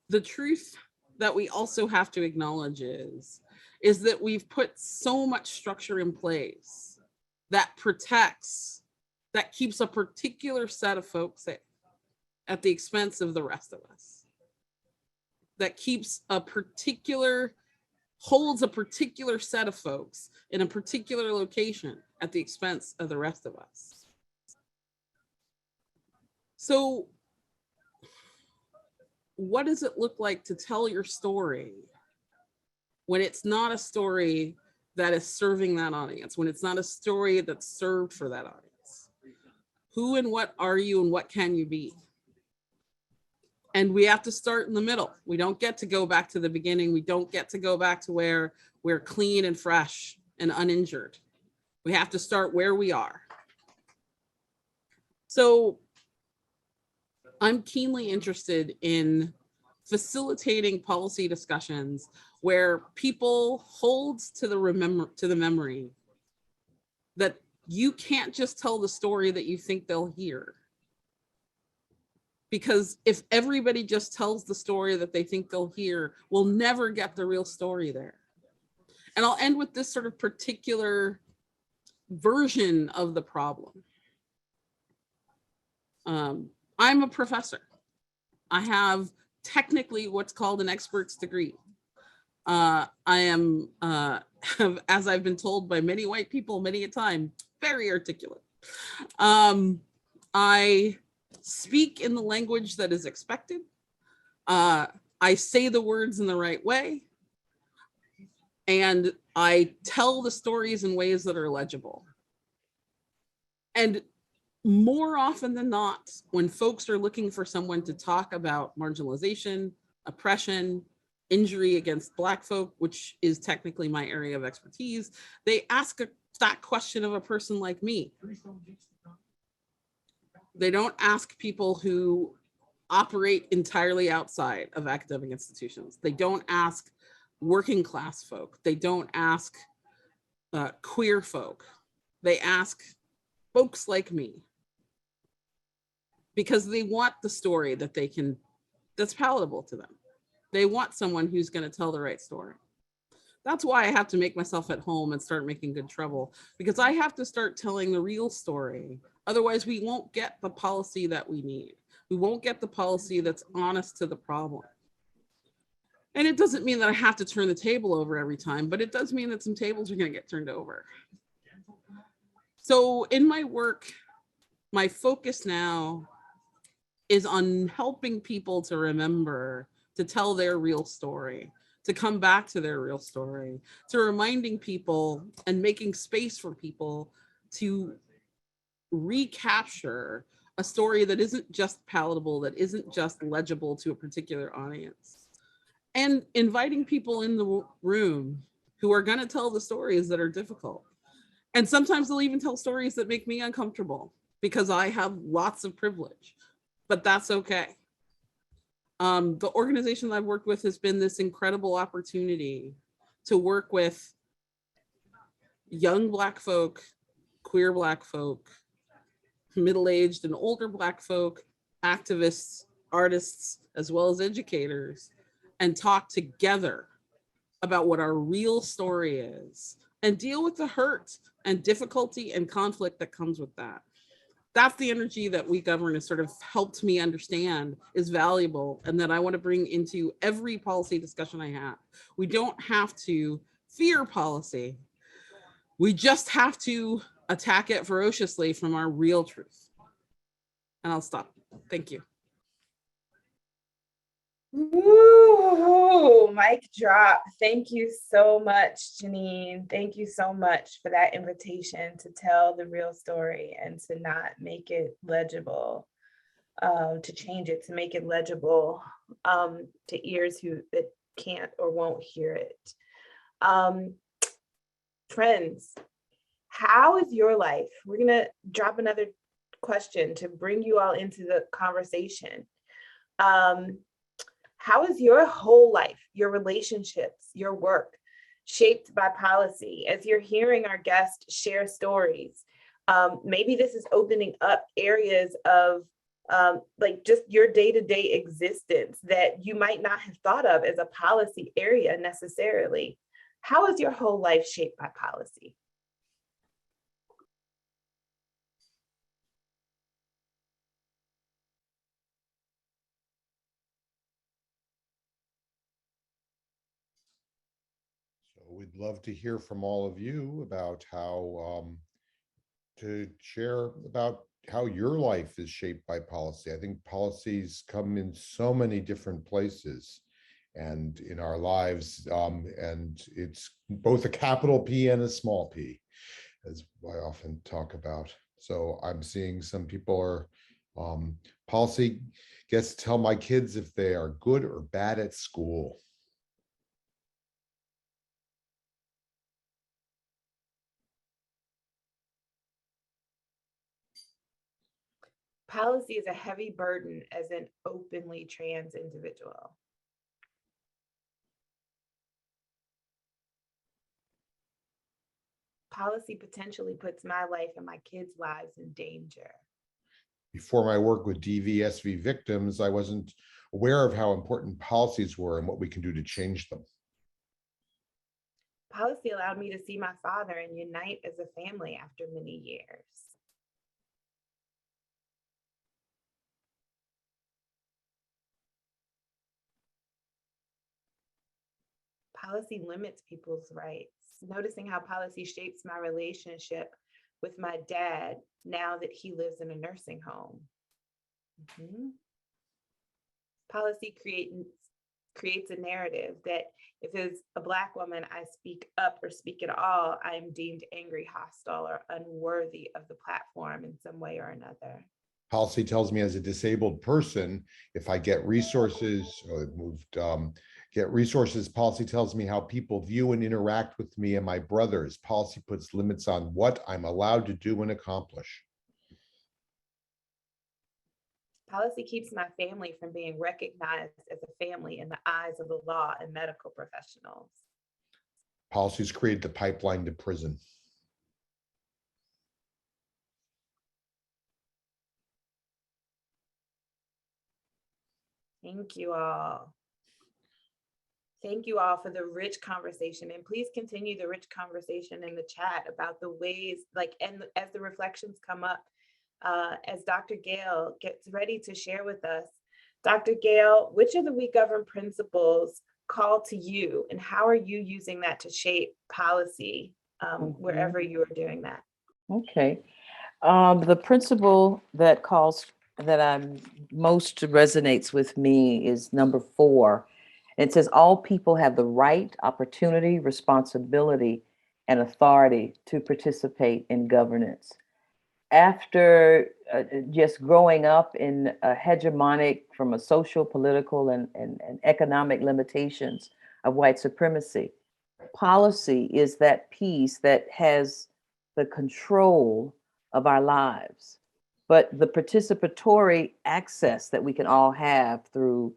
the truth that we also have to acknowledge is that we've put so much structure in place that protects, that keeps a particular set of folks at the expense of the rest of us. That keeps holds a particular set of folks in a particular location at the expense of the rest of us. So what does it look like to tell your story when it's not a story that is serving that audience, when it's not a story that's served for that audience? Who and what are you and what can you be? And we have to start in the middle. We don't get to go back to the beginning. We don't get to go back to where we're clean and fresh and uninjured. We have to start where we are. So I'm keenly interested in facilitating policy discussions where people hold to the memory that you can't just tell the story that you think they'll hear. Because if everybody just tells the story that they think they'll hear, we'll never get the real story there. And I'll end with this sort of particular version of the problem. I'm a professor. I have technically what's called an expert's degree. I am, as I've been told by many white people many a time, very articulate. I speak in the language that is expected. I say the words in the right way. And I tell the stories in ways that are legible. And more often than not, when folks are looking for someone to talk about marginalization, oppression, injury against Black folk, which is technically my area of expertise, they ask that question of a person like me. They don't ask people who operate entirely outside of academic institutions. They don't ask working class folk. They don't ask queer folk. They ask folks like me, because they want the story that's palatable to them. They want someone who's going to tell the right story. That's why I have to make myself at home and start making good trouble, because I have to start telling the real story. Otherwise, we won't get the policy that we need. We won't get the policy that's honest to the problem. And it doesn't mean that I have to turn the table over every time, but it does mean that some tables are going to get turned over. So in my work, my focus now is on helping people to remember, to tell their real story, to come back to their real story, to reminding people and making space for people to recapture a story that isn't just palatable, that isn't just legible to a particular audience, and inviting people in the room who are going to tell the stories that are difficult. And sometimes they'll even tell stories that make me uncomfortable because I have lots of privilege, but that's okay. The organization I've worked with has been this incredible opportunity to work with young Black folk, queer Black folk, middle-aged and older Black folk, activists, artists, as well as educators, and talk together about what our real story is and deal with the hurt and difficulty and conflict that comes with that. That's the energy that WeGovern has sort of helped me understand is valuable and that I want to bring into every policy discussion I have. We don't have to fear policy. We just have to attack it ferociously from our real truth. And I'll stop. Thank you. Ooh, mic drop. Thank you so much, Janine. Thank you so much for that invitation to tell the real story and to not make it legible, to change it, to make it legible to ears that can't or won't hear it. Friends, how is your life? We're gonna drop another question to bring you all into the conversation. How is your whole life, your relationships, your work shaped by policy? As you're hearing our guests share stories, maybe this is opening up areas of like just your day-to-day existence that you might not have thought of as a policy area necessarily. How is your whole life shaped by policy? We'd love to hear from all of you about how to share about how your life is shaped by policy. I think policies come in so many different places and in our lives, and it's both a capital P and a small p, as I often talk about. So I'm seeing some people are policy gets to tell my kids if they are good or bad at school. Policy is a heavy burden as an openly trans individual. Policy potentially puts my life and my kids' lives in danger. Before my work with DV/SV victims, I wasn't aware of how important policies were and what we can do to change them. Policy allowed me to see my father and unite as a family after many years. Policy limits people's rights. Noticing how policy shapes my relationship with my dad now that he lives in a nursing home. Policy creates a narrative that if as a Black woman I speak up or speak at all, I am deemed angry, hostile, or unworthy of the platform in some way or another. Policy tells me as a disabled person, if I get resources or get resources, policy tells me how people view and interact with me and my brothers. Policy puts limits on what I'm allowed to do and accomplish. Policy keeps my family from being recognized as a family in the eyes of the law and medical professionals. Policies create the pipeline to prison. Thank you all. Thank you all for the rich conversation, and please continue the rich conversation in the chat about the ways, and as the reflections come up, as Dr. Gail gets ready to share with us. Dr. Gail, which of the WeGovern principles call to you, and how are you using that to shape policy wherever you are doing that? Okay. The principle that I'm most resonates with me is number 4. It says all people have the right, opportunity, responsibility, and authority to participate in governance. After just growing up in a hegemonic from a social, political, and economic limitations of white supremacy, policy is that piece that has the control of our lives. But the participatory access that we can all have through,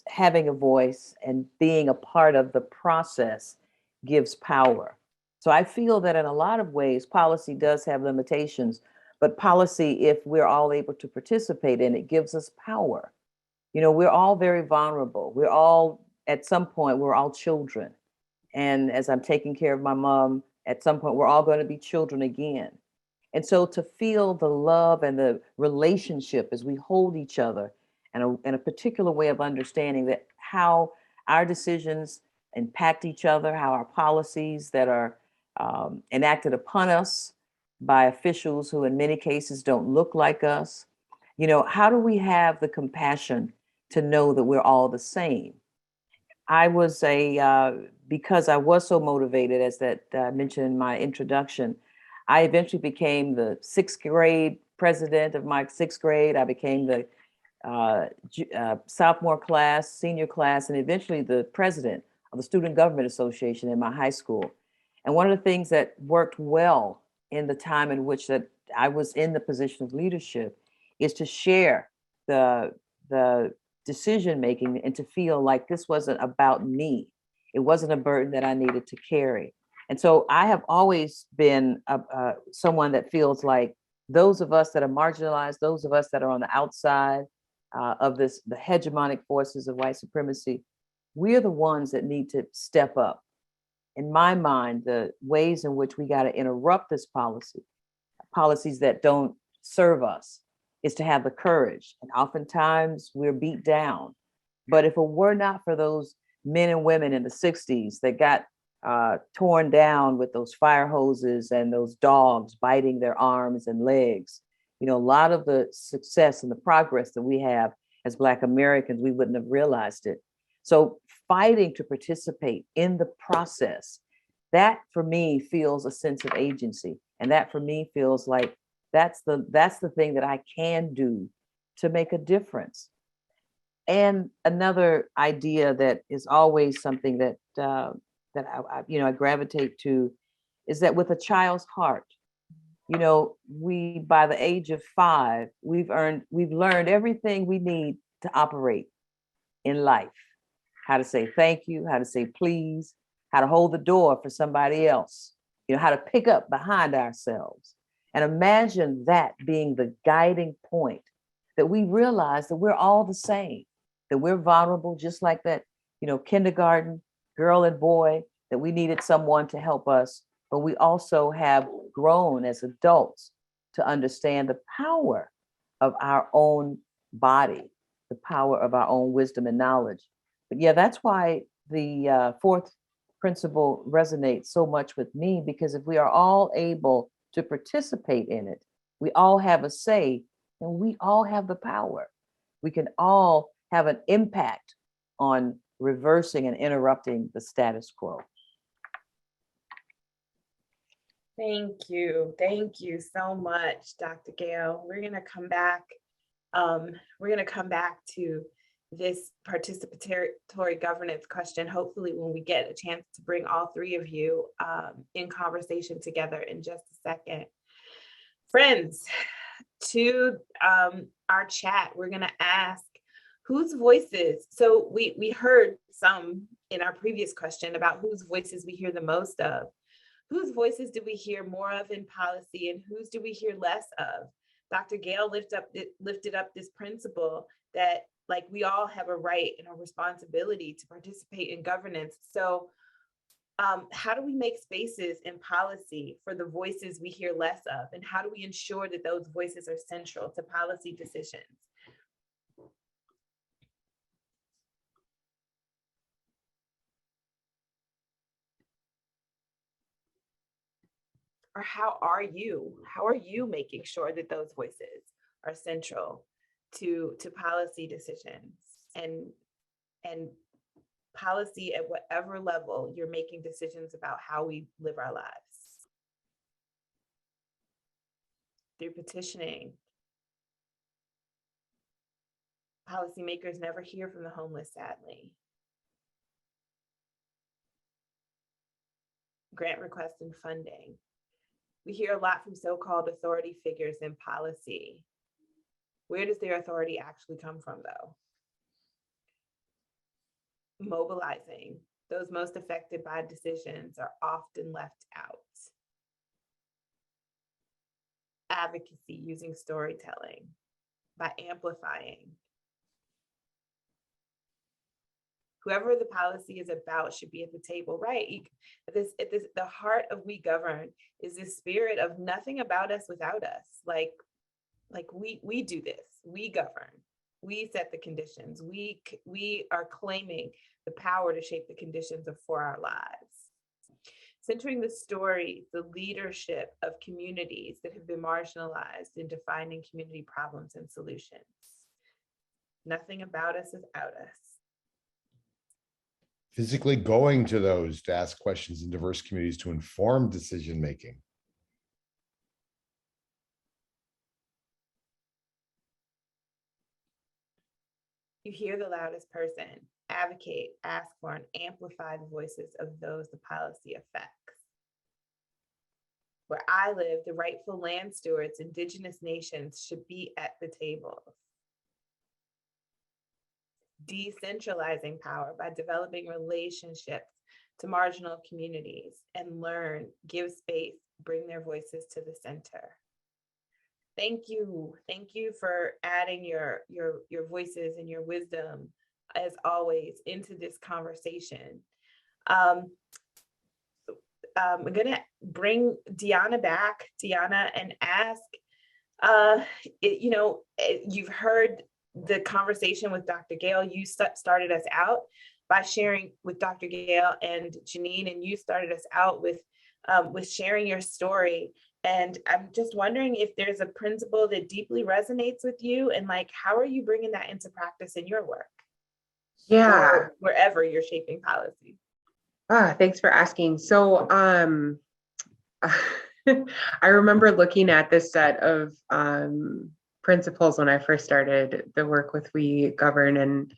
having a voice and being a part of the process gives power. So I feel that in a lot of ways, policy does have limitations, but policy, if we're all able to participate in it, gives us power. We're all very vulnerable. We're all, at some point, we're all children. And as I'm taking care of my mom, at some point, we're all going to be children again. And so to feel the love and the relationship as we hold each other and a particular way of understanding that how our decisions impact each other, how our policies that are enacted upon us by officials who in many cases don't look like us, how do we have the compassion to know that we're all the same? I was because I was so motivated, as that I mentioned in my introduction, I eventually became the 6th grade president of my 6th grade. I became the sophomore class, senior class, and eventually the president of the Student Government Association in my high school. And one of the things that worked well in the time in which that I was in the position of leadership is to share the decision making and to feel like this wasn't about me. It wasn't a burden that I needed to carry. And so I have always been someone that feels like those of us that are marginalized, those of us that are on the outside of the hegemonic forces of white supremacy, we're the ones that need to step up. In my mind, the ways in which we got to interrupt this policies that don't serve us, is to have the courage. And oftentimes we're beat down. But if it were not for those men and women in the 60s that got torn down with those fire hoses and those dogs biting their arms and legs, a lot of the success and the progress that we have as Black Americans, we wouldn't have realized it. So fighting to participate in the process, that for me feels a sense of agency. And that for me feels like that's the thing that I can do to make a difference. And another idea that is always something that I gravitate to is that with a child's heart, we, by the age of 5, we've learned everything we need to operate in life. How to say thank you, how to say please, how to hold the door for somebody else, how to pick up behind ourselves. And imagine that being the guiding point, that we realize that we're all the same, that we're vulnerable, just like that, kindergarten girl and boy, that we needed someone to help us, but we also have grown as adults to understand the power of our own body, the power of our own wisdom and knowledge. But yeah, that's why the 4th principle resonates so much with me, because if we are all able to participate in it, we all have a say and we all have the power. We can all have an impact on reversing and interrupting the status quo. Thank you. Thank you so much, Dr. Gale. We're going to come back. To this participatory governance question, hopefully when we get a chance to bring all 3 of you in conversation together in just a second. Friends, to our chat, we're going to ask whose voices, so we heard some in our previous question about whose voices we hear the most of. Whose voices do we hear more of in policy and whose do we hear less of? Dr. Gale lifted up this principle that we all have a right and a responsibility to participate in governance. So how do we make spaces in policy for the voices we hear less of? And how do we ensure that those voices are central to policy decisions? Or how are you making sure that those voices are central to policy decisions and policy at whatever level you're making decisions about how we live our lives? Through petitioning, policymakers never hear from the homeless, sadly. Grant requests and funding. We hear a lot from so-called authority figures in policy. Where does their authority actually come from, though? Mobilizing. Those most affected by decisions are often left out. Advocacy using storytelling by amplifying. Whoever the policy is about should be at the table, right? The heart of WeGovern is this spirit of nothing about us without us. Like we do this, we govern, we set the conditions, we are claiming the power to shape the conditions for our lives. Centering the story, the leadership of communities that have been marginalized in defining community problems and solutions. Nothing about us without us. Physically going to those to ask questions in diverse communities to inform decision-making. You hear the loudest person, advocate, ask for, and amplify the voices of those the policy affects. Where I live, the rightful land stewards, indigenous nations should be at the table. Decentralizing power by developing relationships to marginal communities and learn, give space, bring their voices to the center. Thank you for adding your voices and your wisdom, as always, into this conversation. I'm gonna bring Deanna back, and ask, you've heard the conversation with Dr. Gail. You started us out by sharing with Dr. Gail and Janine, and you started us out with sharing your story. And I'm just wondering if there's a principle that deeply resonates with you, and like, how are you bringing that into practice in your work? Yeah. Or wherever you're shaping policy. Thanks for asking. So I remember looking at this set of principles when I first started the work with WeGovern, and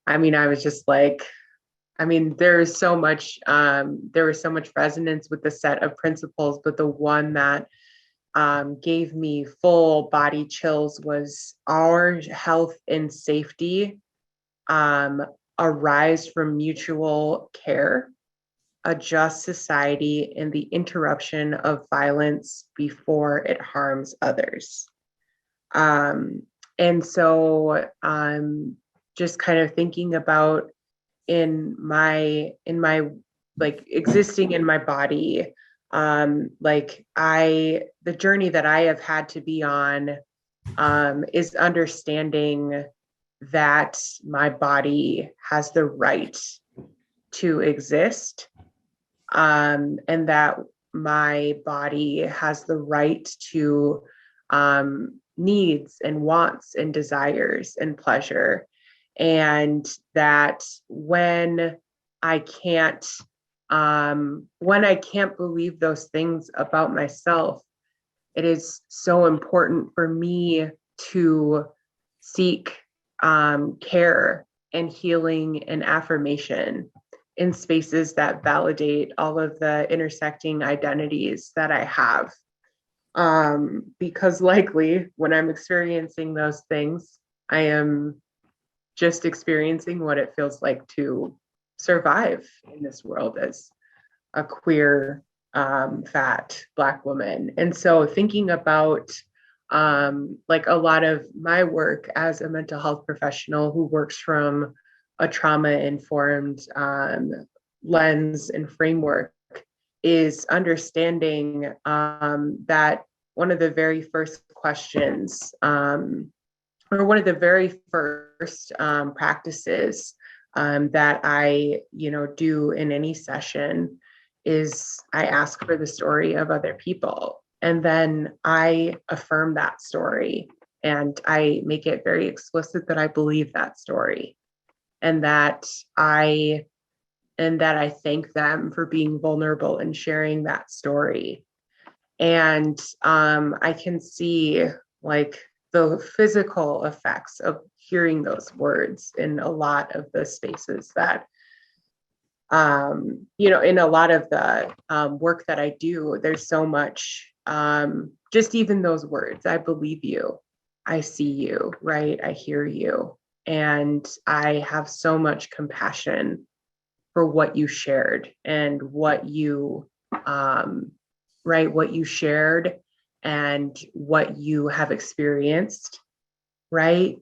I mean, I was just like, there was so much resonance with the set of principles, but the one that gave me full body chills was our health and safety arise from mutual care, a just society, and the interruption of violence before it harms others. And so I'm just kind of thinking about in my like existing in my body, the journey that I have had to be on is understanding that my body has the right to exist, and that my body has the right to needs and wants and desires and pleasure, and that when I can't believe those things about myself, it is so important for me to seek care and healing and affirmation in spaces that validate all of the intersecting identities that I have. Because likely when I'm experiencing those things, I am just experiencing what it feels like to survive in this world as a queer, fat Black woman. And so thinking about like a lot of my work as a mental health professional who works from a trauma-informed lens and framework is understanding that one of the very first questions or one of the very first practices that I do in any session is I ask for the story of other people, and then I affirm that story, and I make it very explicit that I believe that story, and that I thank them for being vulnerable and sharing that story. And I can see like the physical effects of hearing those words in a lot of the spaces that in a lot of the work that I do. There's so much, just even those words: I believe you, I see you, right, I hear you, and I have so much compassion for what you shared and what you what you shared and what you have experienced, right?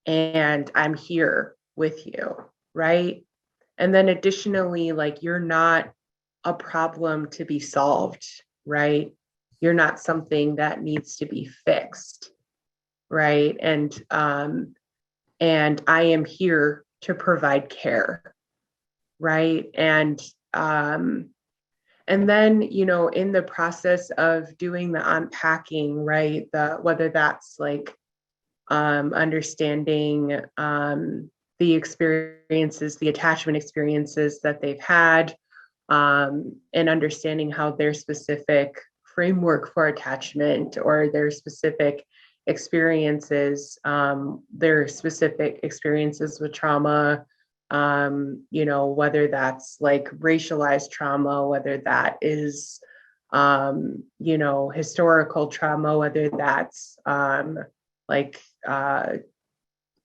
And I'm here with you, right? And then additionally, like, you're not a problem to be solved, right? You're not something that needs to be fixed, right? And I am here to provide care, right? And then, in the process of doing the unpacking, right, whether that's like understanding the experiences, the attachment experiences that they've had, and understanding how their specific framework for attachment or their specific experiences, with trauma, whether that's like racialized trauma, whether that is, historical trauma, whether that's like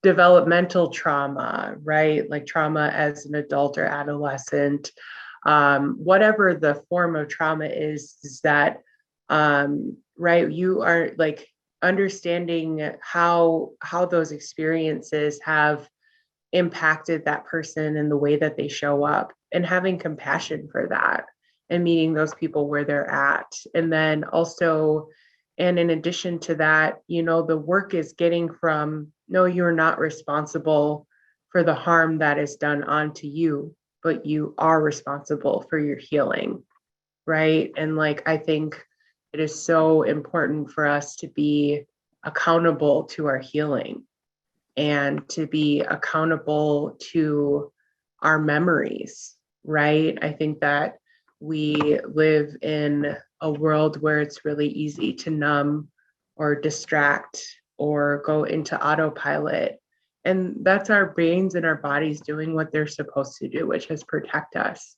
developmental trauma, right? Like trauma as an adult or adolescent, whatever the form of trauma is that, right, you are like understanding how those experiences have impacted that person in the way that they show up, and having compassion for that and meeting those people where they're at. And then also, and in addition to that, the work is getting from, no, you're not responsible for the harm that is done onto you, but you are responsible for your healing, right? And like, I think it is so important for us to be accountable to our healing and to be accountable to our memories, right? I think that we live in a world where it's really easy to numb or distract or go into autopilot. And that's our brains and our bodies doing what they're supposed to do, which is protect us.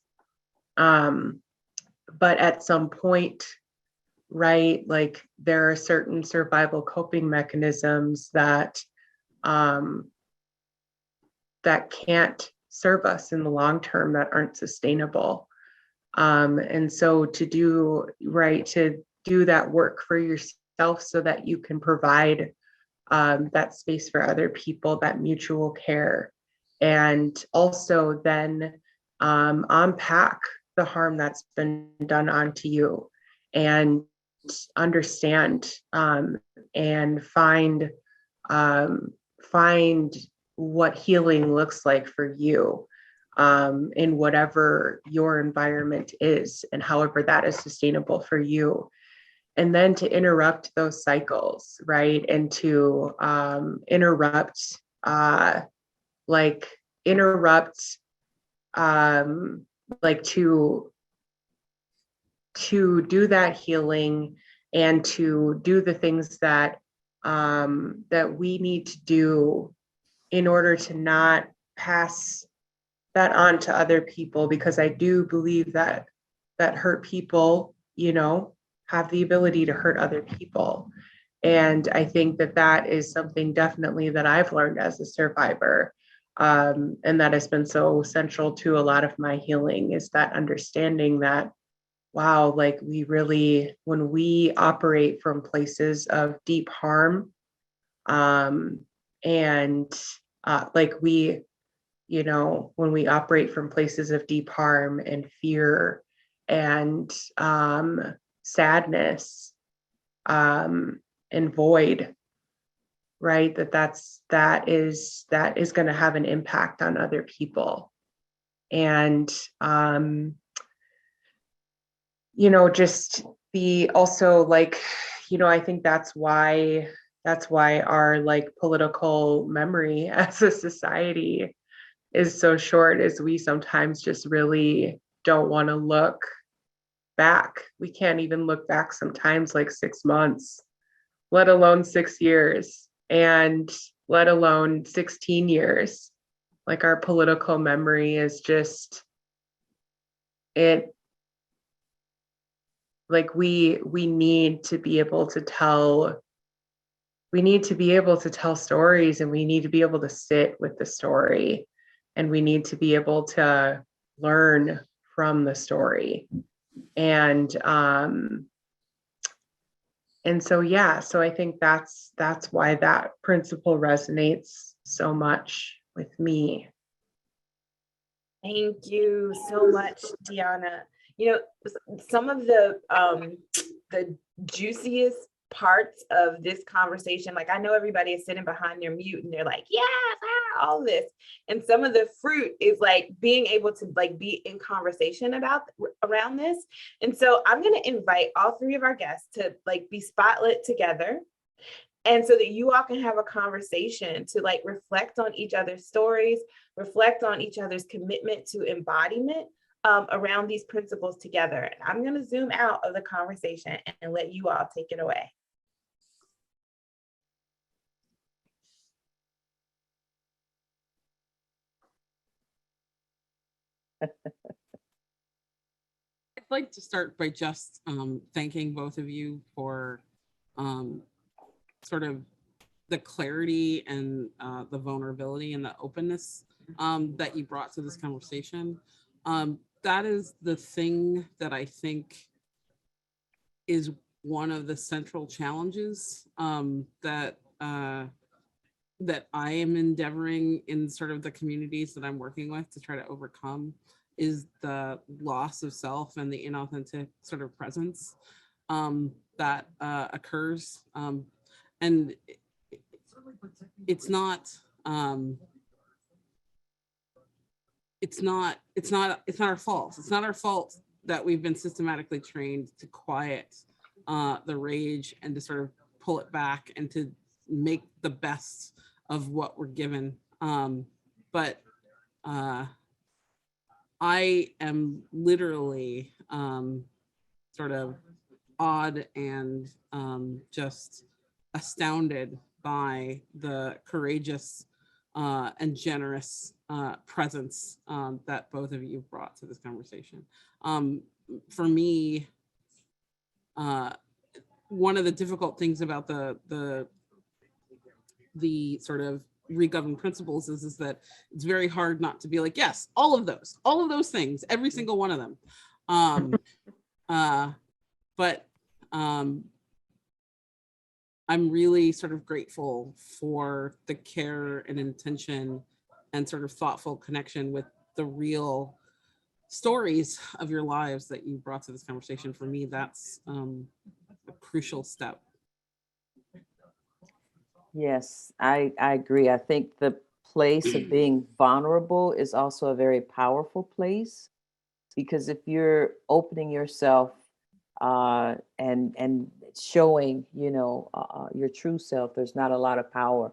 But at some point, right, like, there are certain survival coping mechanisms that that can't serve us in the long term, that aren't sustainable. And so to do that work for yourself so that you can provide that space for other people, that mutual care, and also then unpack the harm that's been done onto you, and understand and find what healing looks like for you in whatever your environment is, and however that is sustainable for you. And then to interrupt those cycles, right? And to interrupt to do that healing, and to do the things that that we need to do in order to not pass that on to other people, because I do believe that hurt people, have the ability to hurt other people. And I think that is something definitely that I've learned as a survivor. And that has been so central to a lot of my healing, is that understanding that, wow, like, we really, when we operate from places of deep harm, and like when we operate from places of deep harm and fear and sadness and void, right, that is going to have an impact on other people. And just be also like, I think that's why our like political memory as a society is so short, is we sometimes just really don't want to look back. We can't even look back sometimes like 6 months, let alone 6 years, and let alone 16 years. Like our political memory is just, it, like we need to be able to tell, stories, and we need to be able to sit with the story, and we need to be able to learn from the story. And so so I think that's why that principle resonates so much with me. Thank you so much, Deanna. Some of the juiciest parts of this conversation, like I know everybody is sitting behind their mute and they're like, yes, all this. And some of the fruit is like being able to like be in conversation around this. And so I'm going to invite all three of our guests to like be spotlit together. And so that you all can have a conversation to like reflect on each other's stories, reflect on each other's commitment to embodiment around these principles together. And I'm going to zoom out of the conversation and let you all take it away. I'd like to start by just thanking both of you for sort of the clarity and the vulnerability and the openness that you brought to this conversation. That is the thing that I think is one of the central challenges that I am endeavoring in sort of the communities that I'm working with to try to overcome, is the loss of self and the inauthentic sort of presence that occurs. And it's not our fault. It's not our fault that we've been systematically trained to quiet the rage and to sort of pull it back and to make the best of what we're given. But I am literally sort of awed and just astounded by the courageous and generous presence that both of you brought to this conversation. For me, one of the difficult things about the sort of WeGovern principles is that it's very hard not to be like, yes, all of those things, every single one of them. But I'm really sort of grateful for the care and intention and sort of thoughtful connection with the real stories of your lives that you brought to this conversation. For me, that's a crucial step. Yes, I agree. I think the place of being vulnerable is also a very powerful place, because if you're opening yourself and showing, your true self, there's not a lot of power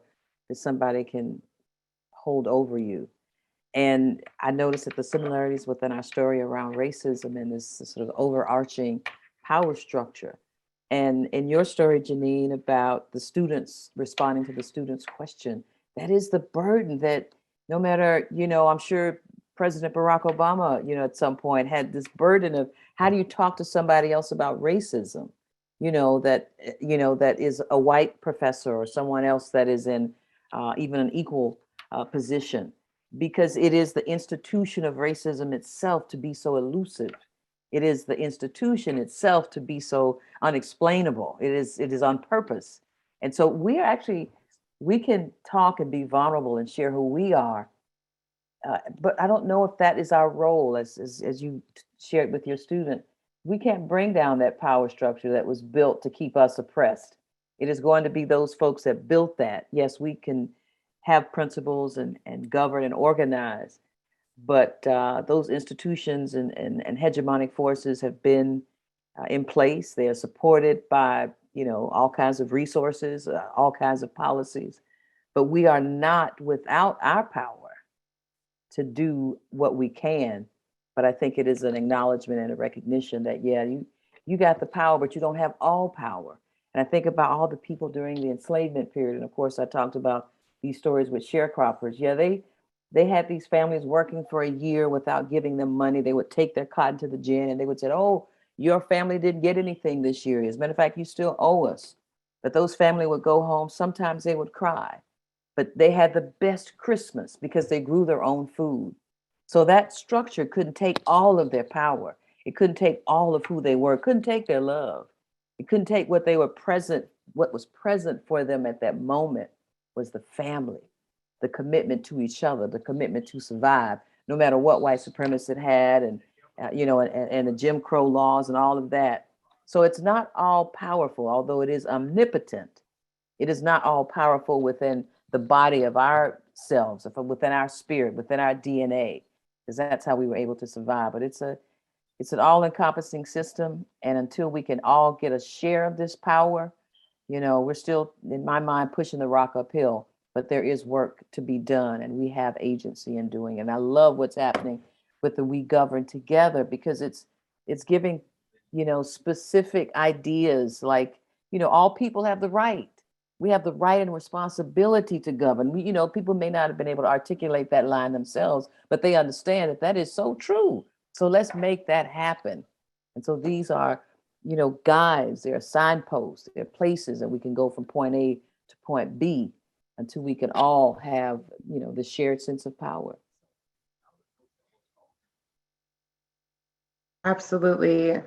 that somebody can hold over you. And I noticed that the similarities within our story around racism and this sort of overarching power structure. And in your story, Janine, about the students responding to the students' question, that is the burden that no matter, I'm sure President Barack Obama, at some point had this burden of how do you talk to somebody else about racism, that is a white professor or someone else that is in even an equal position, because it is the institution of racism itself to be so elusive. It is the institution itself to be so unexplainable. It is on purpose. And so we can talk and be vulnerable and share who we are. But I don't know if that is our role, as you shared with your student. We can't bring down that power structure that was built to keep us oppressed. It is going to be those folks that built that. Yes, we can have principles and govern and organize, but those institutions and hegemonic forces have been in place. They are supported by, all kinds of resources, all kinds of policies. But we are not without our power to do what we can. But I think it is an acknowledgement and a recognition that, yeah, you got the power, but you don't have all power. And I think about all the people during the enslavement period. And of course, I talked about these stories with sharecroppers. Yeah, they had these families working for a year without giving them money. They would take their cotton to the gin and they would say, oh, your family didn't get anything this year. As a matter of fact, you still owe us. But those families would go home. Sometimes they would cry, but they had the best Christmas because they grew their own food. So that structure couldn't take all of their power. It couldn't take all of who they were. It couldn't take their love. It couldn't take what they were present. What was present for them at that moment was the family, the commitment to each other, the commitment to survive, no matter what white supremacists had, and and the Jim Crow laws and all of that. So it's not all powerful, although it is omnipotent. It is not all powerful within the body of ourselves, within our spirit, within our DNA, because that's how we were able to survive. But it's an all-encompassing system, and until we can all get a share of this power, we're still, in my mind, pushing the rock uphill. But there is work to be done, and we have agency in doing it. And I love what's happening with the WeGovern together, because it's giving, specific ideas like, all people have the right. We have the right and responsibility to govern. People may not have been able to articulate that line themselves, but they understand that that is so true. So let's make that happen. And so these are, guides, they're signposts, they're places that we can go from point A to point B until we can all have, the shared sense of power. Absolutely.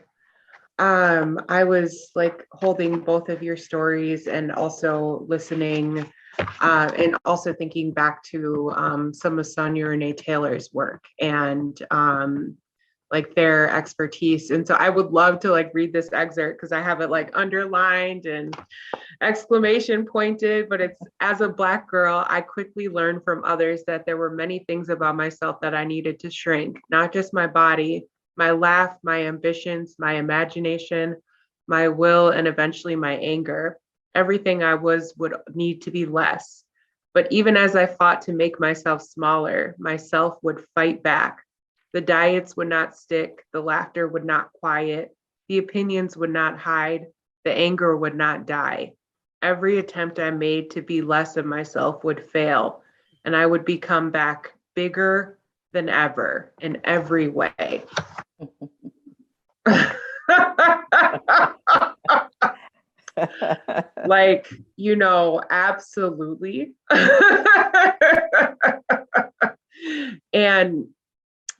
I was like holding both of your stories and also listening and also thinking back to some of Sonia Renee Taylor's work and like their expertise. And so I would love to like read this excerpt because I have it like underlined and exclamation pointed, but it's, as a Black girl, I quickly learned from others that there were many things about myself that I needed to shrink, not just my body, my laugh, my ambitions, my imagination, my will, and eventually my anger. Everything I was would need to be less. But even as I fought to make myself smaller, myself would fight back. The diets would not stick, the laughter would not quiet, the opinions would not hide, the anger would not die. Every attempt I made to be less of myself would fail, and I would become back bigger than ever in every way. Like, absolutely. And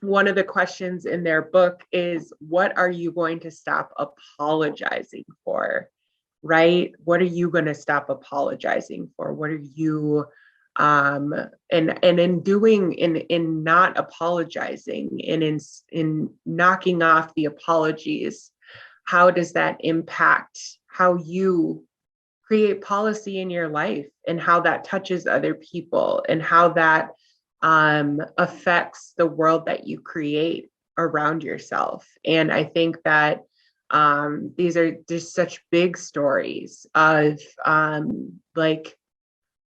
one of the questions in their book is, what are you going to stop apologizing for? Right? What are you going to stop apologizing for? What are you and in not apologizing and in knocking off the apologies, how does that impact how you create policy in your life and how that touches other people and how that affects the world that you create around yourself? And I think that these are just such big stories of like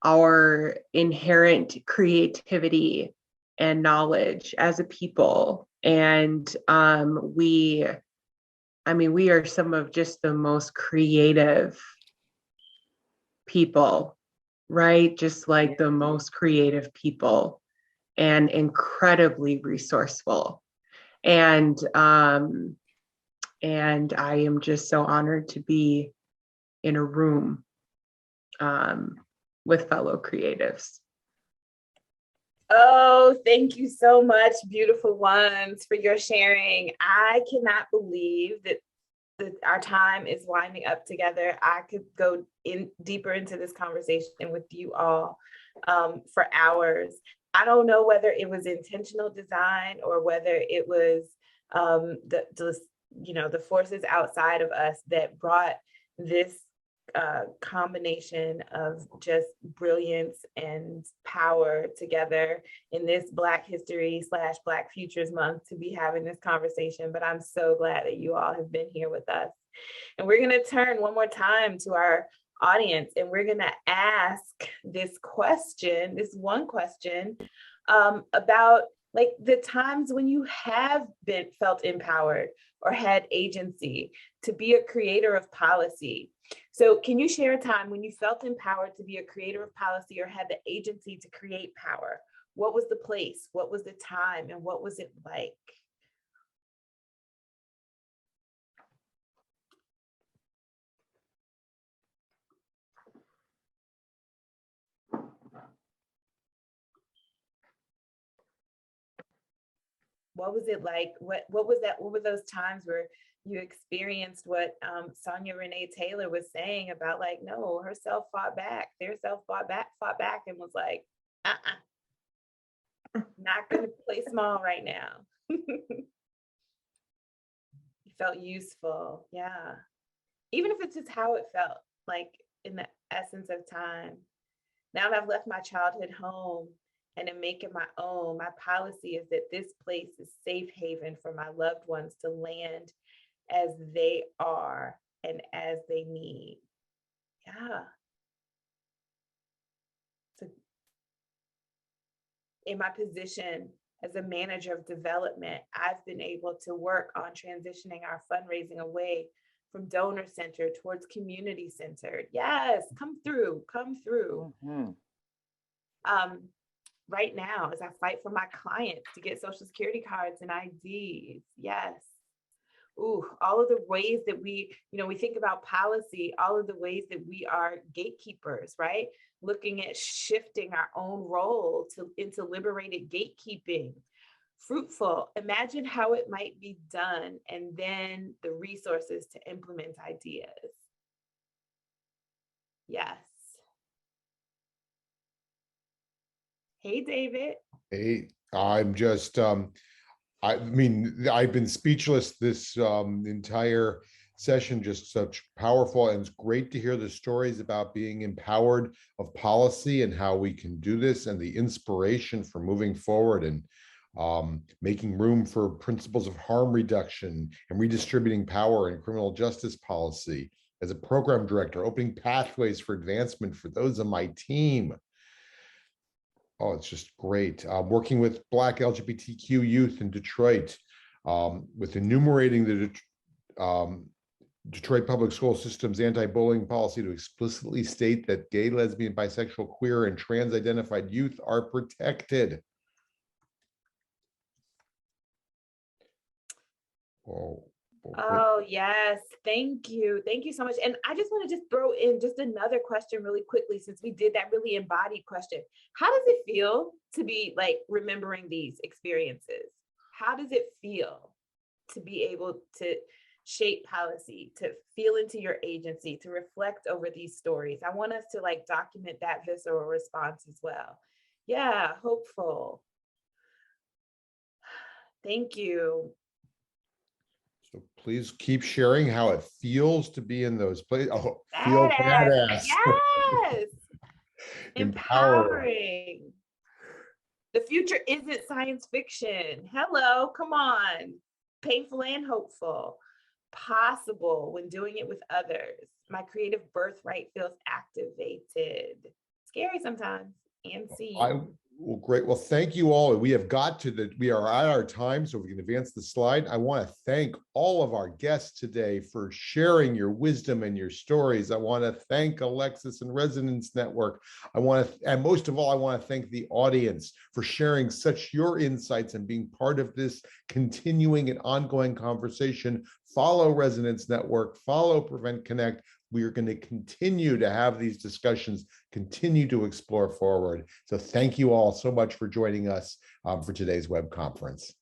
our inherent creativity and knowledge as a people. And we are some of just the most creative people, right? Just like the most creative people and incredibly resourceful. And I am just so honored to be in a room with fellow creatives. Oh, thank you so much, beautiful ones, for your sharing. I cannot believe that our time is winding up together. I could go in deeper into this conversation with you all for hours. I don't know whether it was intentional design or whether it was the forces outside of us that brought this combination of just brilliance and power together in this Black History / Black Futures Month to be having this conversation. But I'm so glad that you all have been here with us. And we're going to turn one more time to our audience, and we're going to ask this question, this one question, about like the times when you have felt empowered or had agency to be a creator of policy. So can you share a time when you felt empowered to be a creator of policy or had the agency to create power? What was the place? What was the time? And what was it like? What was it like? What was that? What were those times where you experienced what Sonia Renee Taylor was saying about like, no, her self fought back, their self fought back and was like, not gonna play small right now. It felt useful, yeah. Even if it's just how it felt, like in the essence of time. Now that I've left my childhood home and in making my own, my policy is that this place is safe haven for my loved ones to land as they are and as they need. Yeah. So in my position as a manager of development, I've been able to work on transitioning our fundraising away from donor-centered towards community-centered. Yes, come through. Mm-hmm. Right now, as I fight for my clients to get Social Security cards and IDs, yes. Ooh, all of the ways that we think about policy, all of the ways that we are gatekeepers, right? Looking at shifting our own role into liberated gatekeeping. Fruitful. Imagine how it might be done, and then the resources to implement ideas. Yes. Hey, David. Hey, I'm just, I mean, I've been speechless this entire session, just such powerful, and it's great to hear the stories about being empowered of policy and how we can do this and the inspiration for moving forward and making room for principles of harm reduction and redistributing power in criminal justice policy. As a program director, opening pathways for advancement for those on my team. Oh, it's just great. Working with Black LGBTQ youth in Detroit, with enumerating the Detroit Public School System's anti-bullying policy to explicitly state that gay, lesbian, bisexual, queer, and trans-identified youth are protected. Oh, yes. Thank you. Thank you so much. And I just want to just throw in just another question really quickly, since we did that really embodied question. How does it feel to be like remembering these experiences? How does it feel to be able to shape policy, to feel into your agency, to reflect over these stories? I want us to like document that visceral response as well. Yeah, hopeful. Thank you. So please keep sharing how it feels to be in those places. Oh, feel Badass. badass. Yes. Empowering. The future isn't science fiction. Hello, come on. Painful and hopeful. Possible when doing it with others. My creative birthright feels activated. Scary sometimes and seen. Well, great. Well, thank you all. We are at our time, so we can advance the slide. I want to thank all of our guests today for sharing your wisdom and your stories. I want to thank Alexis and Resonance Network. And most of all, I want to thank the audience for sharing such your insights and being part of this continuing and ongoing conversation. Follow Resonance Network, follow Prevent Connect. We are going to continue to have these discussions, continue to explore forward. So thank you all so much for joining us for today's web conference.